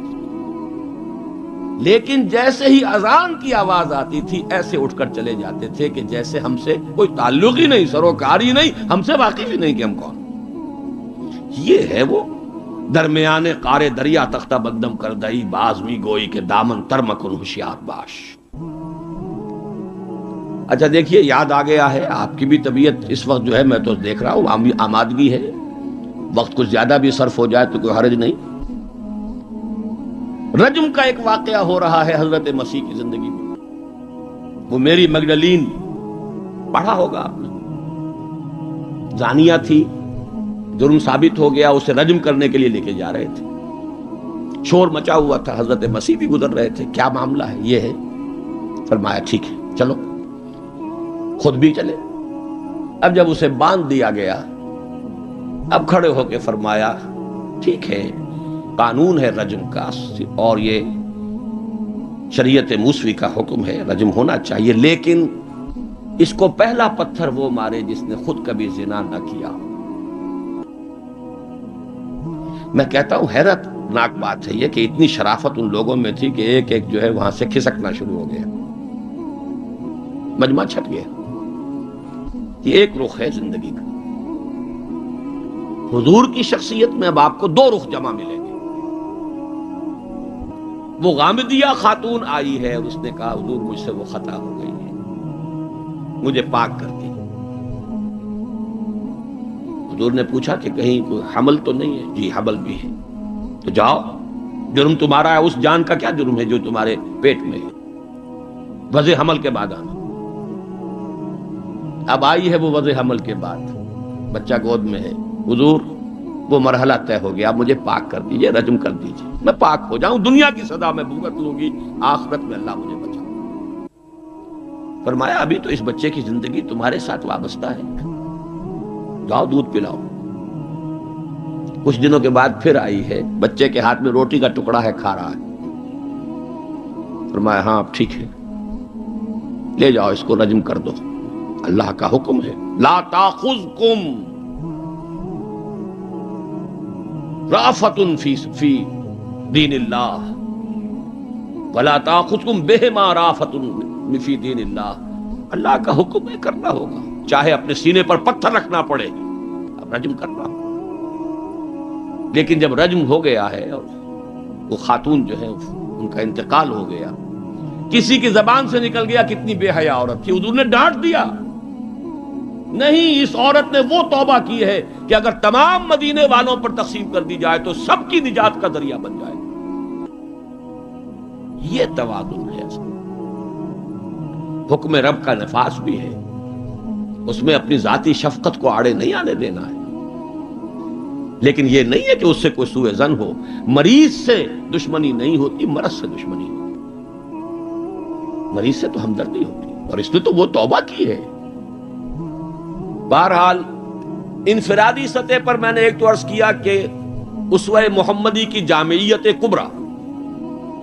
لیکن جیسے ہی اذان کی آواز آتی تھی ایسے اٹھ کر چلے جاتے تھے کہ جیسے ہم سے کوئی تعلق ہی نہیں، سروکار ہی نہیں، ہم سے واقف ہی نہیں کہ ہم کون۔ یہ ہے وہ درمیانے قار دریا تختہ بندم کر دئی، بازمی گوئی کے دامن تر مکن ہوشیار باش۔ اچھا دیکھیے یاد آ گیا ہے، آپ کی بھی طبیعت اس وقت جو ہے میں تو دیکھ رہا ہوں آمادگی ہے، وقت کچھ زیادہ بھی صرف ہو جائے تو کوئی حرج نہیں۔ رجم کا ایک واقعہ ہو رہا ہے حضرت مسیح کی زندگی میں، وہ میری مگدلین پڑھا ہوگا آپ نے، زانیہ تھی، جرم ثابت ہو گیا، اسے رجم کرنے کے لیے لے کے جا رہے تھے، شور مچا ہوا تھا، حضرت مسیح بھی گزر رہے تھے، کیا معاملہ ہے؟ یہ ہے، فرمایا ٹھیک ہے چلو، خود بھی چلے۔ اب جب اسے باندھ دیا گیا، اب کھڑے ہو کے فرمایا ٹھیک ہے قانون ہے رجم کا اور یہ شریعت موسوی کا حکم ہے، رجم ہونا چاہیے، لیکن اس کو پہلا پتھر وہ مارے جس نے خود کبھی زنا نہ کیا۔ میں کہتا ہوں حیرت ناک بات ہے یہ کہ اتنی شرافت ان لوگوں میں تھی کہ ایک ایک جو ہے وہاں سے کھسکنا شروع ہو گیا، مجمع چھٹ گیا۔ یہ ایک رخ ہے زندگی کا۔ حضور کی شخصیت میں اب آپ کو 2 رخ جمع ملیں گے۔ وہ غامدیہ خاتون آئی ہے اور اس نے کہا حضور مجھ سے وہ خطا ہو گئی ہے، مجھے پاک کر دی۔ حضور نے پوچھا کہ کہیں کوئی حمل تو نہیں ہے؟ جی حمل بھی ہے۔ تو جاؤ، جرم تمہارا ہے، اس جان کا کیا جرم ہے جو تمہارے پیٹ میں ہے؟ وضع حمل کے بعد آنا۔ اب آئی ہے وہ وضع حمل کے بعد، بچہ گود میں ہے۔ حضور وہ مرحلہ طے ہو گیا، اب مجھے پاک کر دیجئے، رجم کر دیجئے، میں پاک ہو جاؤں، دنیا کی سزا میں بھگت لوں گی، آخرت میں اللہ مجھے بچا۔ فرمایا ابھی تو اس بچے کی زندگی تمہارے ساتھ وابستہ ہے، جاؤ دودھ پلاؤ۔ کچھ دنوں کے بعد پھر آئی ہے، بچے کے ہاتھ میں روٹی کا ٹکڑا ہے، کھا رہا ہے۔ فرمایا ہاں اب ٹھیک ہے، لے جاؤ اس کو رجم کر دو، اللہ کا حکم ہے، لا تاخذکم رافۃ فی دین اللہ ولا تاخذکم بہما رافۃ فی دین اللہ۔ اللہ کا حکم ہے، کرنا ہوگا، چاہے اپنے سینے پر پتھر رکھنا پڑے، اب رجم کرنا ہوگا۔ لیکن جب رجم ہو گیا ہے اور وہ خاتون جو ہے ان کا انتقال ہو گیا، کسی کی زبان سے نکل گیا کتنی بے حیا عورت تھی، حضور نے ڈانٹ دیا، نہیں اس عورت نے وہ توبہ کی ہے کہ اگر تمام مدینے والوں پر تقسیم کر دی جائے تو سب کی نجات کا ذریعہ بن جائے۔ یہ توازن ہے، حکم رب کا نفاذ بھی ہے، اس میں اپنی ذاتی شفقت کو آڑے نہیں آنے دینا ہے، لیکن یہ نہیں ہے کہ اس سے کوئی سوء ظن ہو۔ مریض سے دشمنی نہیں ہوتی، مرض سے دشمنی ہوتی، مریض سے تو ہمدردی ہوتی، اور اس نے تو وہ توبہ کی ہے۔ بہرحال انفرادی سطح پر میں نے ایک تو عرض کیا کہ اسوہ محمدی کی جامعیت کبریٰ،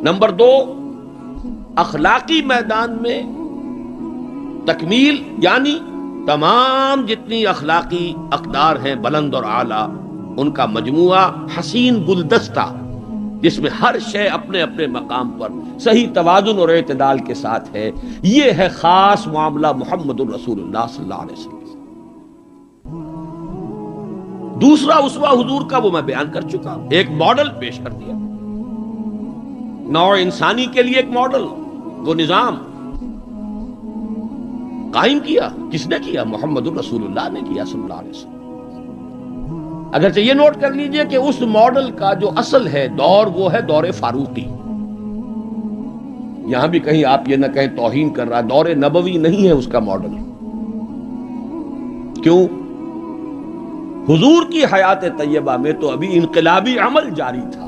نمبر 2 اخلاقی میدان میں تکمیل، یعنی تمام جتنی اخلاقی اقدار ہیں بلند اور اعلیٰ، ان کا مجموعہ حسین گلدستہ جس میں ہر شے اپنے اپنے مقام پر صحیح توازن اور اعتدال کے ساتھ ہے، یہ ہے خاص معاملہ محمد الرسول اللہ صلی اللہ علیہ وسلم۔ دوسرا اسوہ حضور کا وہ میں بیان کر چکا، ایک ماڈل پیش کر دیا، نوع انسانی کے لیے ایک ماڈل، وہ نظام قائم کیا، کس نے کیا؟ محمد الرسول اللہ نے کیا صلی اللہ علیہ وسلم۔ اگرچہ یہ نوٹ کر لیجئے کہ اس ماڈل کا جو اصل ہے دور، وہ ہے دور فاروقی۔ یہاں بھی کہیں آپ یہ نہ کہیں توہین کر رہا، دور نبوی نہیں ہے اس کا ماڈل۔ کیوں؟ حضور کی حیات طیبہ میں تو ابھی انقلابی عمل جاری تھا،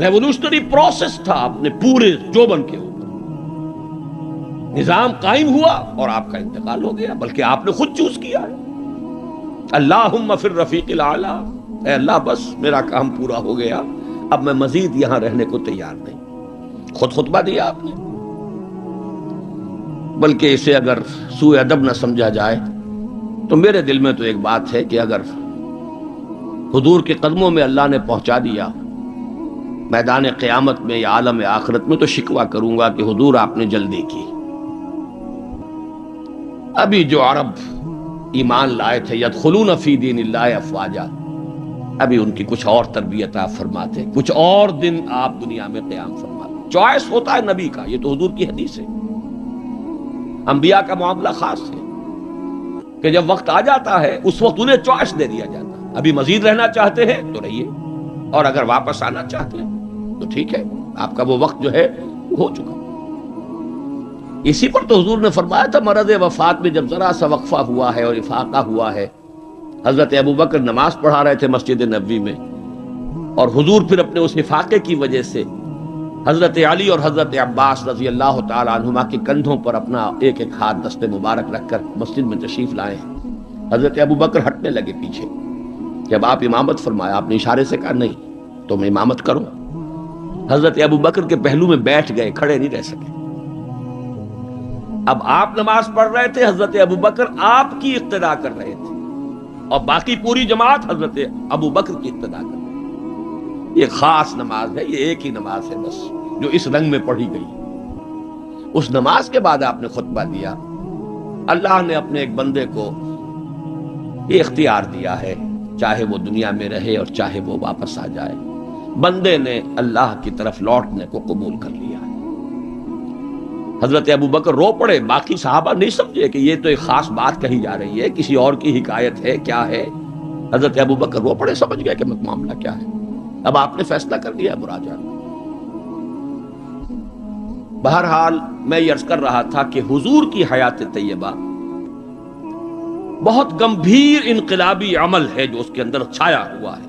ریولوشنری پروسیس تھا اپنے پورے جوبن کے اوپر، نظام قائم ہوا اور آپ کا انتقال ہو گیا، بلکہ آپ نے خود چوز کیا ہے، اللہم فی الرفیق الاعلی، اے اللہ بس میرا کام پورا ہو گیا، اب میں مزید یہاں رہنے کو تیار نہیں۔ خود خطبہ دیا آپ نے، بلکہ اسے اگر سوء ادب نہ سمجھا جائے تو میرے دل میں تو ایک بات ہے کہ اگر حضور کے قدموں میں اللہ نے پہنچا دیا میدان قیامت میں یا عالم آخرت میں، تو شکوہ کروں گا کہ حضور آپ نے جلدی کی۔ ابھی جو عرب ایمان لائے تھے یدخلون فی دین اللہ افواجا، ابھی ان کی کچھ اور تربیت آپ فرماتے، کچھ اور دن آپ دنیا میں قیام فرماتے۔ چوائس ہوتا ہے نبی کا، یہ تو حضور کی حدیث ہے۔ انبیاء کا معاملہ خاص ہے کہ جب وقت آ جاتا ہے اس وقت انہیں چوائس دے دیا جاتا ہے، ابھی مزید رہنا چاہتے ہیں تو رہیے، اور اگر واپس آنا چاہتے ہیں تو ٹھیک ہے، آپ کا وہ وقت جو ہے ہو چکا۔ اسی پر تو حضور نے فرمایا تھا مرض وفات میں جب ذرا سا وقفہ ہوا ہے اور افاقہ ہوا ہے، حضرت ابوبکر نماز پڑھا رہے تھے مسجد نبوی میں، اور حضور پھر اپنے اس افاقے کی وجہ سے حضرت علی اور حضرت عباس رضی اللہ تعالی عنہما کے کندھوں پر اپنا ایک ایک ہاتھ دست مبارک رکھ کر مسجد میں تشریف لائے ہیں۔ حضرت ابوبکر ہٹنے لگے پیچھے، جب آپ امامت فرمایا آپ نے اشارے سے کہا نہیں تم امامت کرو۔ حضرت ابوبکر کے پہلو میں بیٹھ گئے، کھڑے نہیں رہ سکے۔ اب آپ نماز پڑھ رہے تھے، حضرت ابوبکر آپ کی اقتدا کر رہے تھے، اور باقی پوری جماعت حضرت ابوبکر کی اقتدا کر رہے تھے۔ یہ خاص نماز ہے، یہ ایک ہی نماز ہے بس جو اس رنگ میں پڑھی گئی۔ اس نماز کے بعد آپ نے خطبہ دیا، اللہ نے اپنے ایک بندے کو یہ اختیار دیا ہے، چاہے وہ دنیا میں رہے اور چاہے وہ واپس آ جائے، بندے نے اللہ کی طرف لوٹنے کو قبول کر لیا ہے۔ حضرت ابوبکر رو پڑے، باقی صحابہ نہیں سمجھے کہ یہ تو ایک خاص بات کہی جا رہی ہے، کسی اور کی حکایت ہے، کیا ہے۔ حضرت ابوبکر رو پڑے، سمجھ گئے کہ معاملہ کیا ہے۔ اب آپ نے فیصلہ کر لیا مراجعہ۔ بہرحال میں یہ عرض کر رہا تھا کہ حضور کی حیات طیبہ بہت گمبھیر انقلابی عمل ہے جو اس کے اندر چھایا ہوا ہے،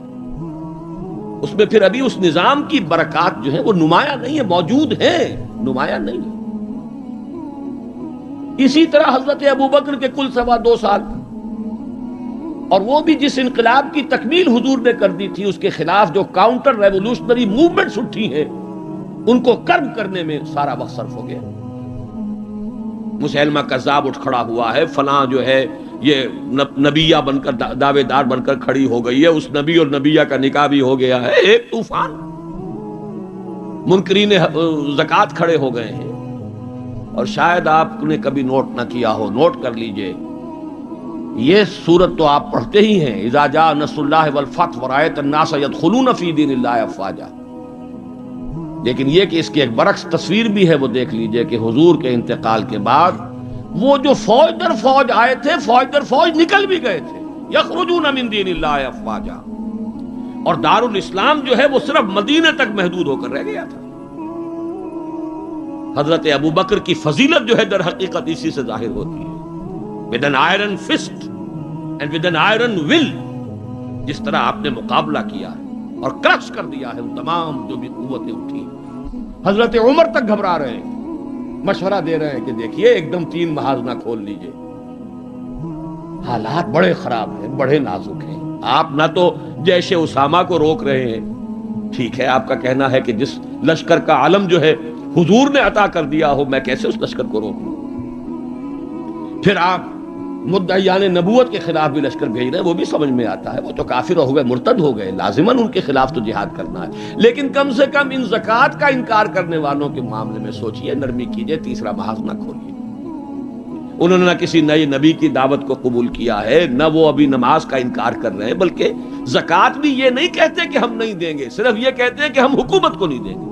اس میں پھر ابھی اس نظام کی برکات جو ہے وہ نمایاں نہیں ہے، موجود ہیں، نمایاں نہیں ہے۔ اسی طرح حضرت ابوبکر کے کل 2.25 سال، اور وہ بھی جس انقلاب کی تکمیل حضور نے کر دی تھی، اس کے خلاف جو کاؤنٹر ریولوشنری موومنٹس اٹھی ہیں ان کو کرب کرنے میں سارا وقت صرف ہو گیا۔ مسیلمہ کذاب اٹھ کھڑا ہوا ہے، فلاں جو ہے یہ نبیہ بن کر دعوے دار بن کر کھڑی ہو گئی ہے، اس نبی اور نبیہ کا نکاح بھی ہو گیا ہے، ایک طوفان۔ منکرین زکوٰۃ کھڑے ہو گئے ہیں، اور شاید آپ نے کبھی نوٹ نہ کیا ہو، نوٹ کر لیجئے، یہ سورت تو آپ پڑھتے ہی ہیں، اذا جاء نصر اللہ والفتح ورأیت الناس يدخلون فی دین اللہ افواجا، لیکن یہ کہ اس کی ایک برعکس تصویر بھی ہے، وہ دیکھ لیجئے کہ حضور کے انتقال کے بعد وہ جو فوج در فوج آئے تھے، فوج در فوج نکل بھی گئے تھے، یخرجون من دین اللہ افواجا، اور دارالاسلام جو ہے وہ صرف مدینے تک محدود ہو کر رہ گیا تھا۔ حضرت ابوبکر کی فضیلت جو ہے در حقیقت اسی سے ظاہر ہوتی ہے، with an iron fist and with an iron will، جس طرح آپ نے مقابلہ کیا ہے اور کرش کر دیا ہے ان تمام جو بھی قوتیں اٹھی۔ حضرت عمر تک گھبرا رہے ہیں، مشورہ دے رہے ہیں کہ دیکھیے ایک دم 3 محاذ نہ کھول لیجئے، حالات بڑے خراب ہیں، بڑے نازک ہیں، آپ نہ تو جیش اسامہ کو روک رہے ہیں، ٹھیک ہے آپ کا کہنا ہے کہ جس لشکر کا علم جو ہے حضور نے عطا کر دیا ہو، میں کیسے اس لشکر کو روک لوں؟ پھر آپ مدعیان نبوت کے خلاف بھی لشکر بھیج رہے ہیں، وہ بھی سمجھ میں آتا ہے، وہ تو کافر ہو گئے، مرتد ہو گئے، لازماً ان کے خلاف تو جہاد کرنا ہے، لیکن کم سے کم ان زکوٰۃ کا انکار کرنے والوں کے معاملے میں سوچئے، نرمی کیجئے، تیسرا محاذ نہ کھولیے۔ انہوں نے نہ کسی نئے نبی کی دعوت کو قبول کیا ہے، نہ وہ ابھی نماز کا انکار کر رہے ہیں، بلکہ زکوٰۃ بھی یہ نہیں کہتے کہ ہم نہیں دیں گے، صرف یہ کہتے ہیں کہ ہم حکومت کو نہیں دیں گے،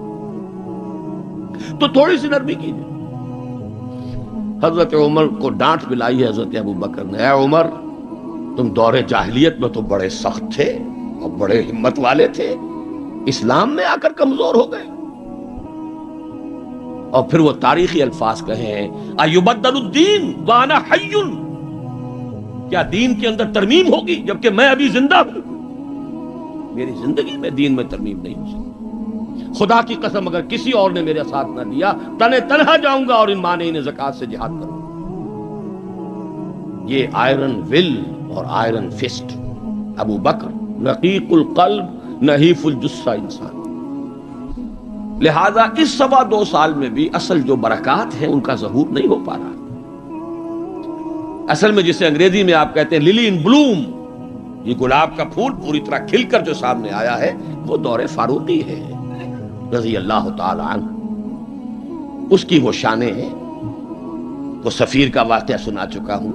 تو تھوڑی سی نرمی کیجئے۔ حضرت عمر کو ڈانٹ پلائی ہے حضرت ابوبکر نے، اے عمر تم دور جاہلیت میں تو بڑے سخت تھے اور بڑے ہمت والے تھے، اسلام میں آ کر کمزور ہو گئے۔ اور پھر وہ تاریخی الفاظ کہے ہیں، ایبدل الدین وانا حی، کیا دین کے اندر ترمیم ہوگی جبکہ میں ابھی زندہ ہوں؟ میری زندگی میں دین میں ترمیم نہیں ہو سکتی، خدا کی قسم اگر کسی اور نے میرے ساتھ نہ دیا تنہا جاؤں گا اور ان مانعین زکوٰۃ سے جہاد کروں گا۔ یہ آئرن ول اور آئرن فسٹ، ابو بکر رقیق القلب نحیف الجثہ انسان۔ لہذا اس 2.25 سال میں بھی اصل جو برکات ہیں ان کا ظہور نہیں ہو پا رہا۔ اصل میں جسے انگریزی میں آپ کہتے ہیں للی ان بلوم، یہ گلاب کا پھول پوری طرح کھل کر جو سامنے آیا ہے وہ دور فاروقی ہے رضی اللہ تعالی عنہ، اس کی وہ شانیں ہیں۔ وہ سفیر کا واقعہ سنا چکا ہوں،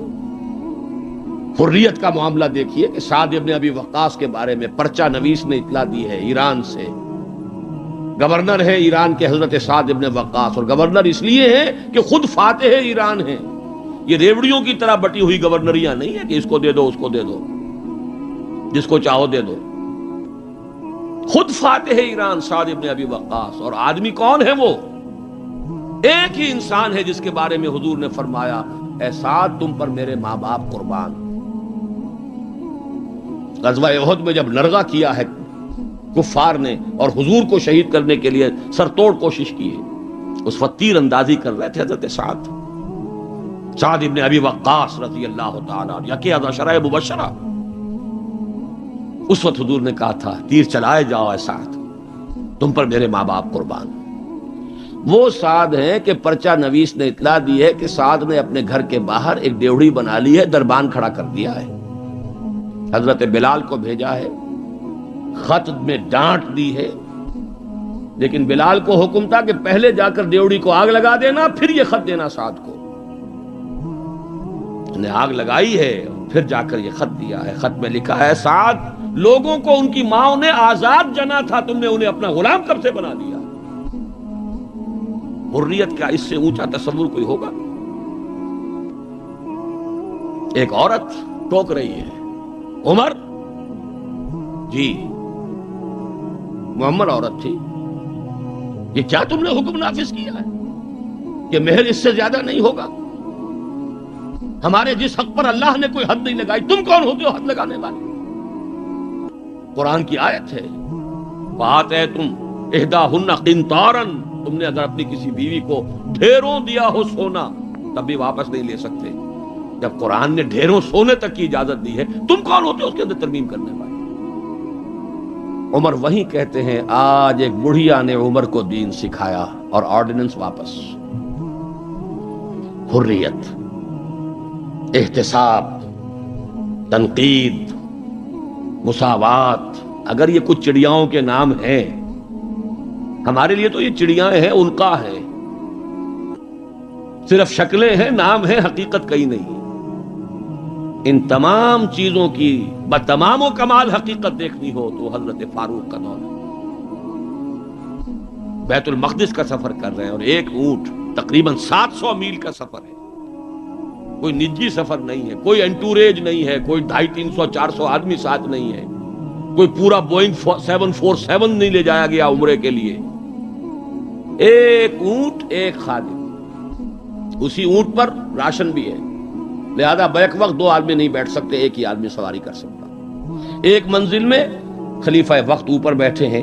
حریت کا معاملہ دیکھیے کہ سعد ابن ابی وقاص کے بارے میں پرچہ نویس نے اطلاع دی ہے ایران سے، گورنر ہے ایران کے حضرت سعد ابن وقاص، اور گورنر اس لیے ہے کہ خود فاتح ایران ہیں، یہ ریوڑیوں کی طرح بٹی ہوئی گورنریاں نہیں ہے کہ اس کو دے دو اس کو دے دو، جس کو چاہو دے دو، خود فاتح ایران سعد ابن ابی وقاص۔ اور آدمی کون ہے وہ؟ ایک ہی انسان ہے جس کے بارے میں حضور نے فرمایا، اے سعد تم پر میرے ماں باپ قربان۔ غزوہ احد میں جب نرغہ کیا ہے کفار نے اور حضور کو شہید کرنے کے لیے سر توڑ کوشش کی ہے، اس وقت تیر اندازی کر رہے تھے حضرت سعد ابن ابی وقاص رضی اللہ تعالیٰ عنہ، یکی عشرہ مبشرہ۔ اس وقت حضور نے کہا تھا تیر چلائے جاؤ اے سعد، تم پر میرے ماں باپ قربان۔ وہ سعد ہیں کہ پرچہ نویس نے اطلاع دی ہے کہ سعد نے اپنے گھر کے باہر ایک ڈیوڑی بنا لی ہے، دربان کھڑا کر دیا ہے، حضرت بلال کو بھیجا ہے، خط میں ڈانٹ دی ہے، لیکن بلال کو حکم تھا کہ پہلے جا کر ڈیوڑی کو آگ لگا دینا پھر یہ خط دینا سعد کو۔ نے آگ لگائی ہے اور پھر جا کر یہ خط دیا ہے، خط میں لکھا ہے سعد لوگوں کو ان کی ماں نے آزاد جنا تھا، تم نے انہیں اپنا غلام کب سے بنا دیا؟ حریت کا اس سے اونچا تصور کوئی ہوگا؟ ایک عورت ٹوک رہی ہے، عمر جی محمد عورت تھی، یہ کیا تم نے حکم نافذ کیا ہے کہ مہر اس سے زیادہ نہیں ہوگا؟ ہمارے جس حق پر اللہ نے کوئی حد نہیں لگائی، تم کون ہوتے ہو حد لگانے والے؟ قرآن کی آیت ہے، فَآتَيْتُمْ إِحْدَاهُنَّ قِنْطَارًا، تم نے اگر اپنی کسی بیوی کو ڈھیروں دیا ہو سونا تب بھی واپس نہیں لے سکتے۔ جب قرآن نے ڈھیروں سونے تک کی اجازت دی ہے، تم کون ہوتے ہو اس کے اندر ترمیم کرنے والے؟ عمر وہیں کہتے ہیں آج ایک بڑھیا نے عمر کو دین سکھایا اور آرڈیننس واپس۔ حریت، احتساب، تنقید، مساوات، اگر یہ کچھ چڑیاؤں کے نام ہیں، ہمارے لیے تو یہ چڑیاں ہیں، ان کا ہے، صرف شکلیں ہیں، نام ہیں، حقیقت کہیں نہیں۔ ان تمام چیزوں کی بتمام و کمال حقیقت دیکھنی ہو تو حضرت فاروق کا دور ہے۔ بیت المقدس کا سفر کر رہے ہیں اور ایک اونٹ تقریباً 700 میل کا سفر ہے، کوئی نجی سفر نہیں ہے، کوئی انٹوریج نہیں ہے، کوئی 250 300 400 آدمی ساتھ نہیں ہے، کوئی پورا بوئنگ 747 نہیں لے جایا گیا عمرے کے لیے، ایک اونٹ ایک خادم، اسی اونٹ پر راشن بھی ہے، لہذا بیک وقت 2 آدمی نہیں بیٹھ سکتے، ایک ہی آدمی سواری کر سکتا۔ ایک منزل میں خلیفہ وقت اوپر بیٹھے ہیں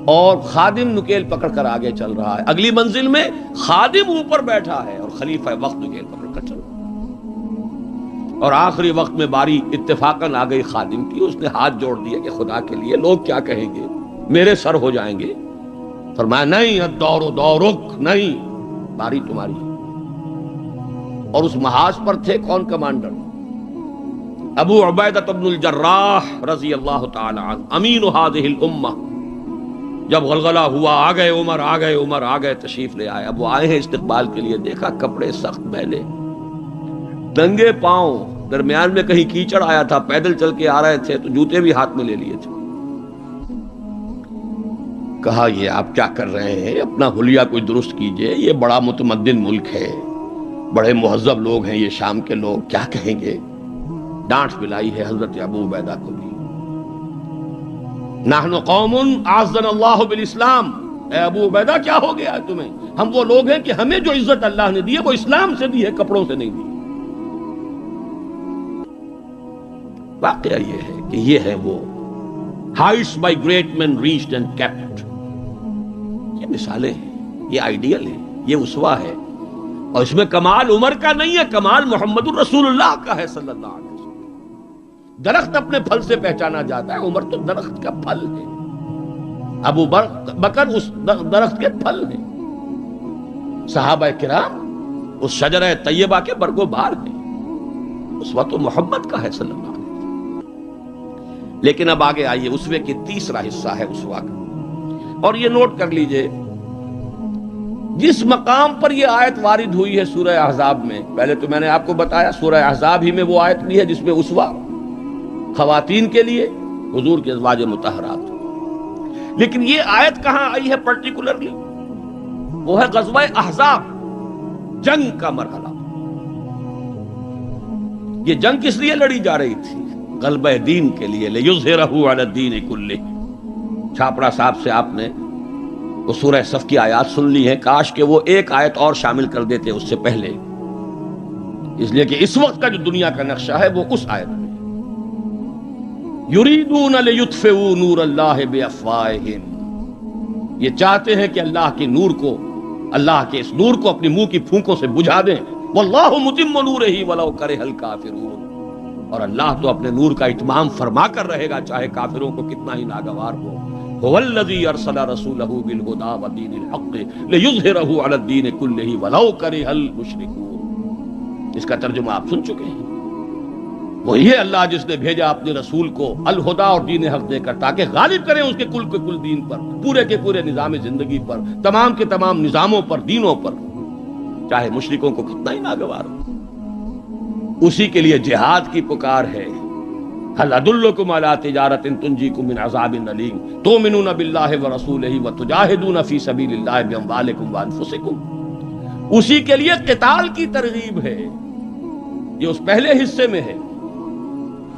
اور خادم نکیل پکڑ کر آگے چل رہا ہے، اگلی منزل میں خادم اوپر بیٹھا ہے اور خلیفہ وقت نکیل پکڑ کر چل رہا ہے، اور آخری وقت میں باری اتفاقاً آ گئی خادم کی، اس نے ہاتھ جوڑ دیا کہ خدا کے لیے لوگ کیا کہیں گے، میرے سر ہو جائیں گے۔ فرمایا نہیں، الدور دورک، نہیں، باری تمہاری۔ اور اس محاذ پر تھے کون کمانڈر؟ ابو عبیدہ بن الجراح رضی اللہ تعالی عنہ، امین هذه الامہ۔ جب غلغلہ ہوا، آ گئے عمر، آ گئے عمر، آ گئے، تشریف لے آئے۔ اب وہ آئے ہیں استقبال کے لیے، دیکھا کپڑے سخت میلے، ننگے پاؤں، درمیان میں کہیں کیچڑ آیا تھا، پیدل چل کے آ رہے تھے تو جوتے بھی ہاتھ میں لے لیے تھے۔ کہا یہ آپ کیا کر رہے ہیں؟ اپنا حلیہ کوئی درست کیجئے، یہ بڑا متمدن ملک ہے، بڑے مہذب لوگ ہیں یہ شام کے لوگ، کیا کہیں گے؟ ڈانٹ پلائی ہے حضرت ابو عبیدہ کو بھی۔ نحن قوم اعزنا اللہ بالاسلام، اے ابو عبیدہ کیا ہو گیا ہے تمہیں؟ ہم وہ لوگ ہیں کہ ہمیں جو عزت اللہ نے دی ہے وہ اسلام سے دی ہے، کپڑوں سے نہیں دی۔ واقعہ یہ ہے کہ یہ ہے وہ heights by great men reached and kept، یہ مثالیں ہیں، یہ آئیڈیل ہے، یہ اسوہ ہے، اور اس میں کمال عمر کا نہیں ہے، کمال محمد الرسول اللہ کا ہے صلی اللہ علیہ وسلم۔ درخت اپنے پھل سے پہچانا جاتا ہے، عمر تو درخت کا پھل ہے، ابو بکر اس درخت کے پھل ہیں، صحابہ کرام اس شجرہ طیبہ کے برگ و بار ہیں، اسوہ تو محمد کا ہے صلی اللہ علیہ وسلم۔ لیکن اب آگے آئیے، اسوے کی تیسرا حصہ ہے اسوہ کا، اور یہ نوٹ کر لیجئے، جس مقام پر یہ آیت وارد ہوئی ہے سورہ احزاب میں، پہلے تو میں نے آپ کو بتایا سورہ احزاب ہی میں وہ آیت بھی ہے جس میں اسوہ خواتین کے لیے حضور کے ازواج مطہرات، لیکن یہ آیت کہاں آئی ہے پرٹیکولرلی؟ وہ ہے غزوہ احزاب، جنگ کا مرحلہ۔ یہ جنگ کس لیے لڑی جا رہی تھی؟ غلبہ دین کے لیے، لِیُظْهِرَهُ عَلَى الدِّینِ كُلِّهِ۔ چھاپڑا صاحب سے آپ نے وہ سورہ صف کی آیات سن لی ہیں، کاش کہ وہ ایک آیت اور شامل کر دیتے اس سے پہلے، اس لیے کہ اس وقت کا جو دنیا کا نقشہ ہے وہ اس آیت میں، یریدون لیطفئوا نور اللہ بافواہہم، یہ چاہتے ہیں کہ اللہ کے نور کو، اللہ کے اس نور کو اپنی منہ کی پھونکوں سے بجھا دیں، واللہ متم نورہ ولو کرہ الکافرون، اور اللہ تو اپنے نور کا اتمام فرما کر رہے گا چاہے کافروں کو کتنا ہی ناگوار ہو۔ هو الذی ارسل رسولہ بالہدی ودین الحق لیظہرہ علی الدین کلہ ولو کرہ المشرکون۔ اس کا ترجمہ آپ سن چکے ہیں، وہی ہے اللہ جس نے بھیجا اپنے رسول کو الہدا اور دین حق دے کر تاکہ غالب کریں اس کے کل دین پر، پورے کے پورے نظام زندگی پر، تمام کے تمام نظاموں پر، دینوں پر، چاہے مشرکوں کو کتنا ہی ناگوار ہو۔ اسی کے لیے جہاد کی پکار ہے، هل ادلکم علی تجارۃ تنجیکم من عذاب الیم تؤمنون باللہ ورسولہ وتجاہدون فی سبیل اللہ باموالکم وانفسکم. اسی کے لیے قتال کی ترغیب ہے. یہ اس پہلے حصے میں ہے.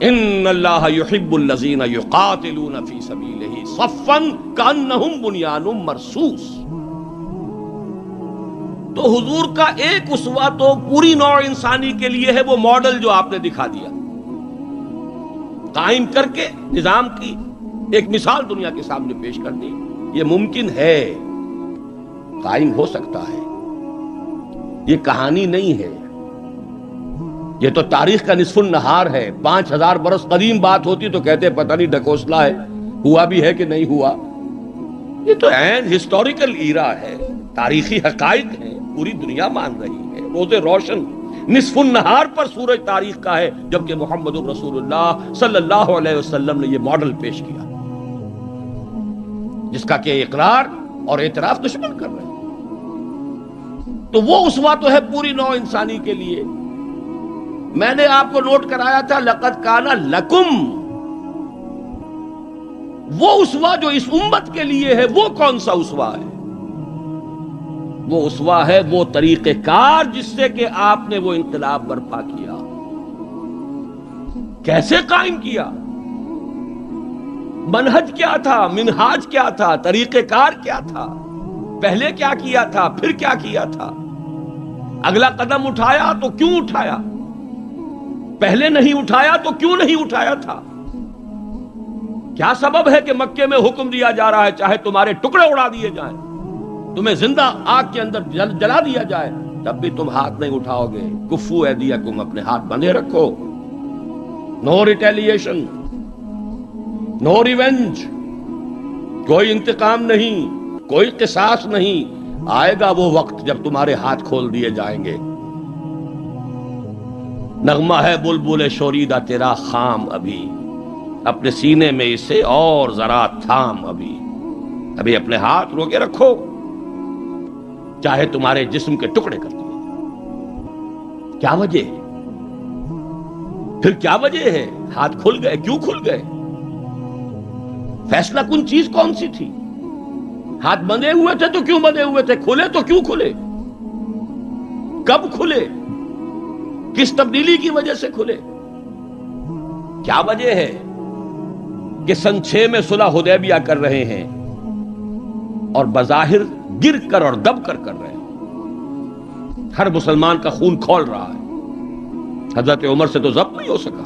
ان اللہ یحب الذین یقاتلون فی سبیلہ صفا کانہم بنیان مرصوص. تو حضور کا ایک اسوہ تو پوری نوع انسانی کے لیے ہے، وہ ماڈل جو آپ نے دکھا دیا، قائم کر کے نظام کی ایک مثال دنیا کے سامنے پیش کر دی. یہ ممکن ہے، قائم ہو سکتا ہے، یہ کہانی نہیں ہے، یہ تو تاریخ کا نصف النہار ہے. 5000 برس قدیم بات ہوتی تو کہتے پتہ نہیں ڈھکوسلا ہے، ہوا بھی ہے کہ نہیں ہوا. یہ تو عین ہسٹوریکل ایرا ہے، تاریخی حقائق ہیں، پوری دنیا مان رہی ہے. روز روشن نصف النہار پر سورج تاریخ کا ہے، جبکہ محمد رسول اللہ صلی اللہ علیہ وسلم نے یہ ماڈل پیش کیا، جس کا کہ اقرار اور اعتراف دشمن کر رہے ہیں. تو وہ اسوہ تو ہے پوری نوع انسانی کے لیے. میں نے آپ کو نوٹ کرایا تھا لقد کان لکم. وہ اسوہ جو اس امت کے لیے ہے وہ کون سا اسوہ ہے؟ وہ اسوہ ہے وہ طریقہ کار جس سے کہ آپ نے وہ انقلاب برپا کیا. کیسے قائم کیا؟ منہج کیا تھا، منہاج کیا تھا، طریقہ کار کیا تھا، پہلے کیا کیا تھا، پھر کیا کیا تھا، اگلا قدم اٹھایا تو کیوں اٹھایا، پہلے نہیں اٹھایا تو کیوں نہیں اٹھایا تھا. کیا سبب ہے کہ مکے میں حکم دیا جا رہا ہے چاہے تمہارے ٹکڑے اڑا دیے جائیں، تمہیں زندہ آگ کے اندر جلا دیا جائے، تب بھی تم ہاتھ نہیں اٹھاؤ گے. کفو ایدیکم، اپنے ہاتھ بندھے رکھو. نو ریٹیلیشن، نو ریونج، کوئی انتقام نہیں، کوئی قصاص نہیں. آئے گا وہ وقت جب تمہارے ہاتھ کھول دیے جائیں گے. نغمہ ہے بلبل شوریدہ تیرا خام، ابھی اپنے سینے میں اسے اور ذرا تھام. ابھی اپنے ہاتھ روکے رکھو، چاہے تمہارے جسم کے ٹکڑے کر دیے. کیا وجہ ہے؟ پھر کیا وجہ ہے؟ ہاتھ کھل گئے، کیوں کھل گئے؟ فیصلہ کن چیز کون سی تھی؟ ہاتھ بندھے ہوئے تھے تو کیوں بندھے ہوئے تھے؟ کھلے تو کیوں کھلے؟ کب کھلے؟ کس تبدیلی کی وجہ سے کھلے؟ کیا وجہ ہے کہ سن 6 میں صلح حدیبیہ کر رہے ہیں اور بظاہر گر کر اور دب کر رہے ہیں؟ ہر مسلمان کا خون کھول رہا ہے. حضرت عمر سے تو ضبط نہیں ہو سکا.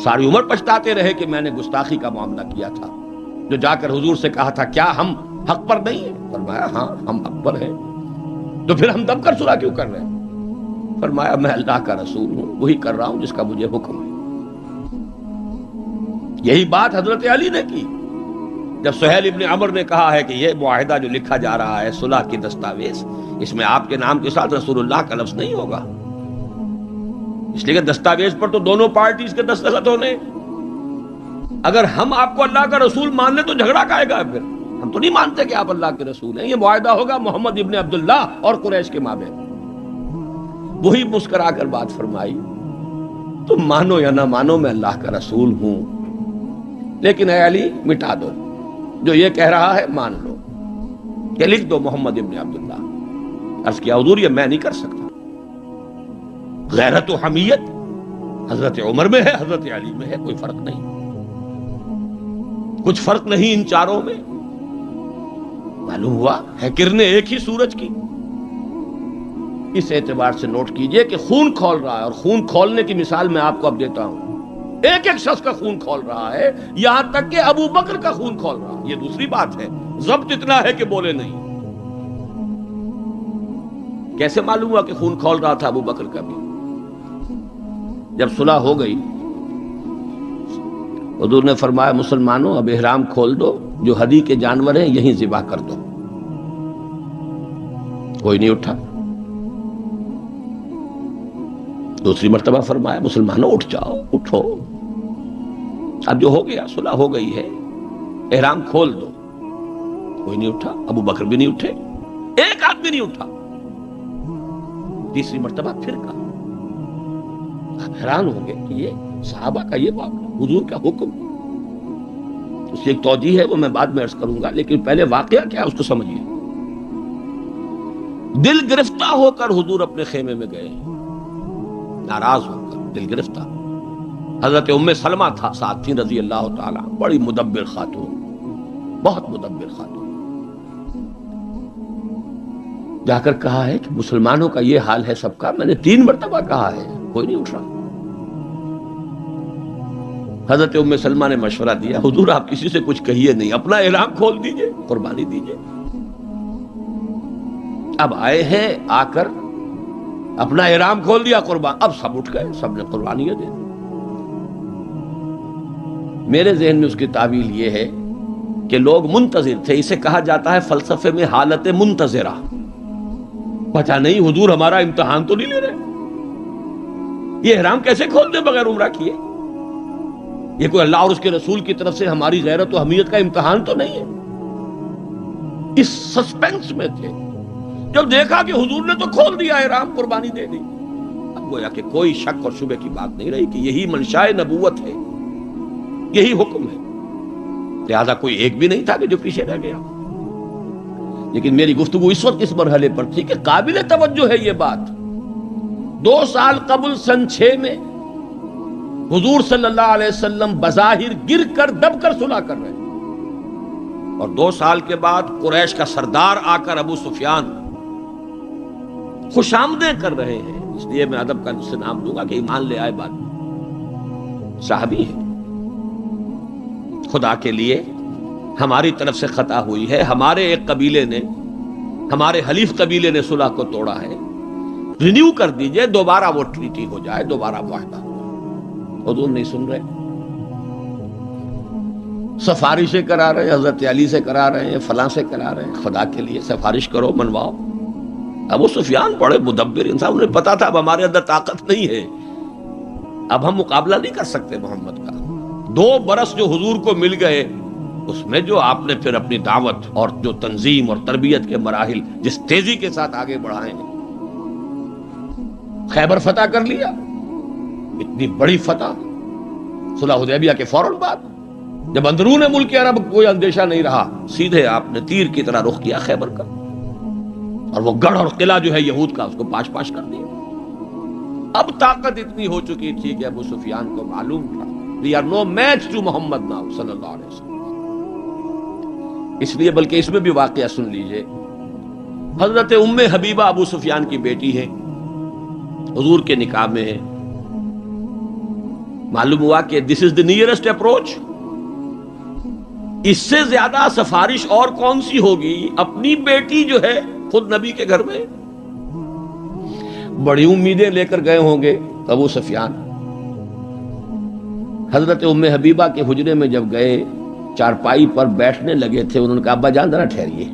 ساری عمر پچھتاتے رہے کہ میں نے گستاخی کا معاملہ کیا تھا. جو جا کر حضور سے کہا تھا کیا ہم حق پر نہیں ہیں؟ فرمایا ہاں ہم حق پر ہیں. تو پھر ہم دب کر صلح کیوں کر رہے ہیں؟ فرمایا میں اللہ کا رسول ہوں، وہی کر رہا ہوں جس کا مجھے حکم ہے. یہی بات حضرت علی نے کی جب سہیل ابن عمر نے کہا ہے کہ یہ معاہدہ جو لکھا جا رہا ہے صلح کی دستاویز، اس میں آپ کے نام کے ساتھ رسول اللہ کا لفظ نہیں ہوگا، اس لیے کہ دستاویز پر تو دونوں پارٹیز کے دستخط ہونے. اگر ہم آپ کو اللہ کا رسول مان لیں تو جھگڑا کائے گا؟ پھر ہم تو نہیں مانتے کہ آپ اللہ کے رسول ہیں. یہ معاہدہ ہوگا محمد ابن عبداللہ اور قریش کے مابین. وہی مسکرا کر بات فرمائی، تم مانو یا نہ مانو میں اللہ کا رسول ہوں، لیکن اے علی مٹا دو جو یہ کہہ رہا ہے، مان لو کہ لکھ دو محمد ابن عبداللہ. عرض کیا حضور یہ میں نہیں کر سکتا. غیرت و حمیت حضرت عمر میں ہے، حضرت علی میں ہے، کوئی فرق نہیں، کچھ فرق نہیں ان چاروں میں. معلوم ہوا ہے کرنے ایک ہی سورج کی. اس اعتبار سے نوٹ کیجئے کہ خون کھول رہا ہے، اور خون کھولنے کی مثال میں آپ کو اب دیتا ہوں. ایک ایک شخص کا خون کھول رہا ہے، یہاں تک کہ ابو بکر کا خون کھول رہا ہے. یہ دوسری بات ہے، ضبط اتنا ہے کہ بولے نہیں. کیسے معلوم ہوا کہ خون کھول رہا تھا ابو بکر کا بھی؟ جب صلح ہو گئی حضور نے فرمایا مسلمانوں اب احرام کھول دو، جو ہدی کے جانور ہیں یہیں ذبح کر دو. کوئی نہیں اٹھا. دوسری مرتبہ فرمایا مسلمانوں اٹھ جاؤ، اٹھو، اب جو ہو گیا صلح ہو گئی ہے، احرام کھول دو. کوئی نہیں اٹھا. ابو بکر بھی نہیں اٹھے، ایک آدمی نہیں اٹھا. تیسری مرتبہ پھر کہا. حیران ہو گئے کہ یہ صحابہ کا یہ معاملہ. حضور کا حکم، اس کی ایک توجیہ ہے، وہ میں بعد میں عرض کروں گا، لیکن پہلے واقعہ کیا ہے اس کو سمجھیے۔ دل گرفتہ ہو کر حضور اپنے خیمے میں گئے، ناراض ہو کر، دل گرفتہ۔ حضرت ام سلمہ تھا ساتھ تھی رضی اللہ تعالی، بڑی مدبر خاتون، بہت مدبر خاتون۔ جا کر کہا ہے کہ مسلمانوں کا یہ حال ہے سب کا، میں نے 3 مرتبہ کہا ہے، کوئی نہیں اٹھ رہا۔ حضرت ام سلمہ نے مشورہ دیا، حضور آپ کسی سے کچھ کہیے نہیں، اپنا احرام کھول دیجئے، قربانی دیجئے۔ اب آئے ہیں، آ کر اپنا احرام کھول دیا، قربان، اب سب اٹھ گئے، سب نے قربانیاں دے دی۔ میرے ذہن میں اس کی تعویل یہ ہے کہ لوگ منتظر تھے، اسے کہا جاتا ہے فلسفے میں حالت منتظرہ۔ پتہ نہیں حضور ہمارا امتحان تو نہیں لے رہے، یہ احرام کیسے کھول دیں بغیر عمرہ کیے؟ یہ کوئی اللہ اور اس کے رسول کی طرف سے ہماری غیرت و حمیت کا امتحان تو نہیں ہے؟ اس سسپینس میں تھے۔ جب دیکھا کہ حضور نے تو کھول دیا احرام، قربانی دے دی، اب گویا کہ کوئی شک اور شبہ کی بات نہیں رہی کہ یہی منشاء نبوت ہے، یہی حکم ہے۔ لہذا کوئی ایک بھی نہیں تھا کہ جو پیچھے رہ گیا۔ لیکن میری گفتگو اس وقت اس مرحلے پر تھی کہ قابل توجہ ہے یہ بات۔ 2 سال قبل سن 6 میں حضور صلی اللہ علیہ وسلم بظاہر گر کر دب کر صلح کر رہے ہیں، اور 2 سال کے بعد قریش کا سردار آ کر ابو سفیان خوش آمدیں کر رہے ہیں۔ اس لیے میں ادب کا اس سے نام دوں گا کہ ایمان لے آئے بعد میں، صحابی ہے۔ خدا کے لیے ہماری طرف سے خطا ہوئی ہے، ہمارے ایک قبیلے نے، ہمارے حلیف قبیلے نے صلح کو توڑا ہے، رینیو کر دیجئے، دوبارہ وہ ٹریٹی ہو جائے، دوبارہ معاہدہ ہو جائے۔ حضور نہیں سن رہے، سفارشیں کرا رہے ہیں، حضرت علی سے کرا رہے ہیں، فلاں سے کرا رہے ہیں۔ خدا کے لیے سفارش کرو، منواؤ۔ ابو سفیان بڑے مدبر انسان، انہیں پتا تھا اب ہمارے اندر طاقت نہیں ہے، اب ہم مقابلہ نہیں کر سکتے محمد کا۔ 2 برس جو حضور کو مل گئے، اس میں جو آپ نے پھر اپنی دعوت اور جو تنظیم اور تربیت کے مراحل جس تیزی کے ساتھ آگے بڑھائے ہیں، خیبر فتح کر لیا، اتنی بڑی فتح، صلح حدیبیہ کے فوراً بعد، جب اندرون ملک عرب کوئی اندیشہ نہیں رہا، سیدھے آپ نے تیر کی طرح رخ کیا خیبر کا، اور وہ گڑھ اور قلعہ جو ہے یہود کا، اس کو پاش پاش کر دیا۔ اب طاقت اتنی ہو چکی تھی کہ ابو سفیان کو معلوم تھا we are no match to Muhammad now صلی اللہ علیہ وسلم۔ اس لیے بلکہ اس میں بھی واقعہ سن لیجئے، حضرت ام حبیبہ ابو سفیان کی بیٹی ہے، حضور کے نکاح میں ہے۔ معلوم ہوا کہ this is the nearest approach، اس سے زیادہ سفارش اور کون سی ہوگی؟ اپنی بیٹی جو ہے خود نبی کے گھر میں، بڑی امیدیں لے کر گئے ہوں گے ابو سفیان۔ حضرت ام حبیبہ کے حجرے میں جب گئے، چارپائی پر بیٹھنے لگے تھے، انہوں نے کہا ابا جان ذرا ٹھہریے،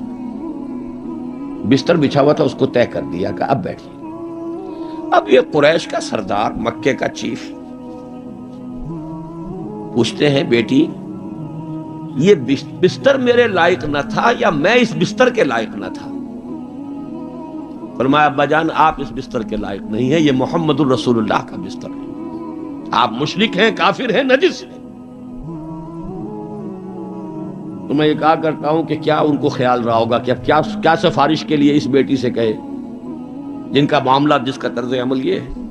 بستر بچھا ہوا تھا اس کو طے کر دیا، کہا اب بیٹھیے۔ اب یہ قریش کا سردار، مکے کا چیف، پوچھتے ہیں بیٹی یہ بستر میرے لائق نہ تھا یا میں اس بستر کے لائق نہ تھا؟ فرمایا ابا جان آپ اس بستر کے لائق نہیں ہیں، یہ محمد الرسول اللہ کا بستر ہے، آپ مشرک ہیں، کافر ہیں، نجس ہیں۔ تو میں یہ کہا کرتا ہوں کہ کیا ان کو خیال رہا ہوگا کہ اب کیا سفارش کے لیے اس بیٹی سے کہے جن کا معاملہ، جس کا طرز عمل یہ ہے۔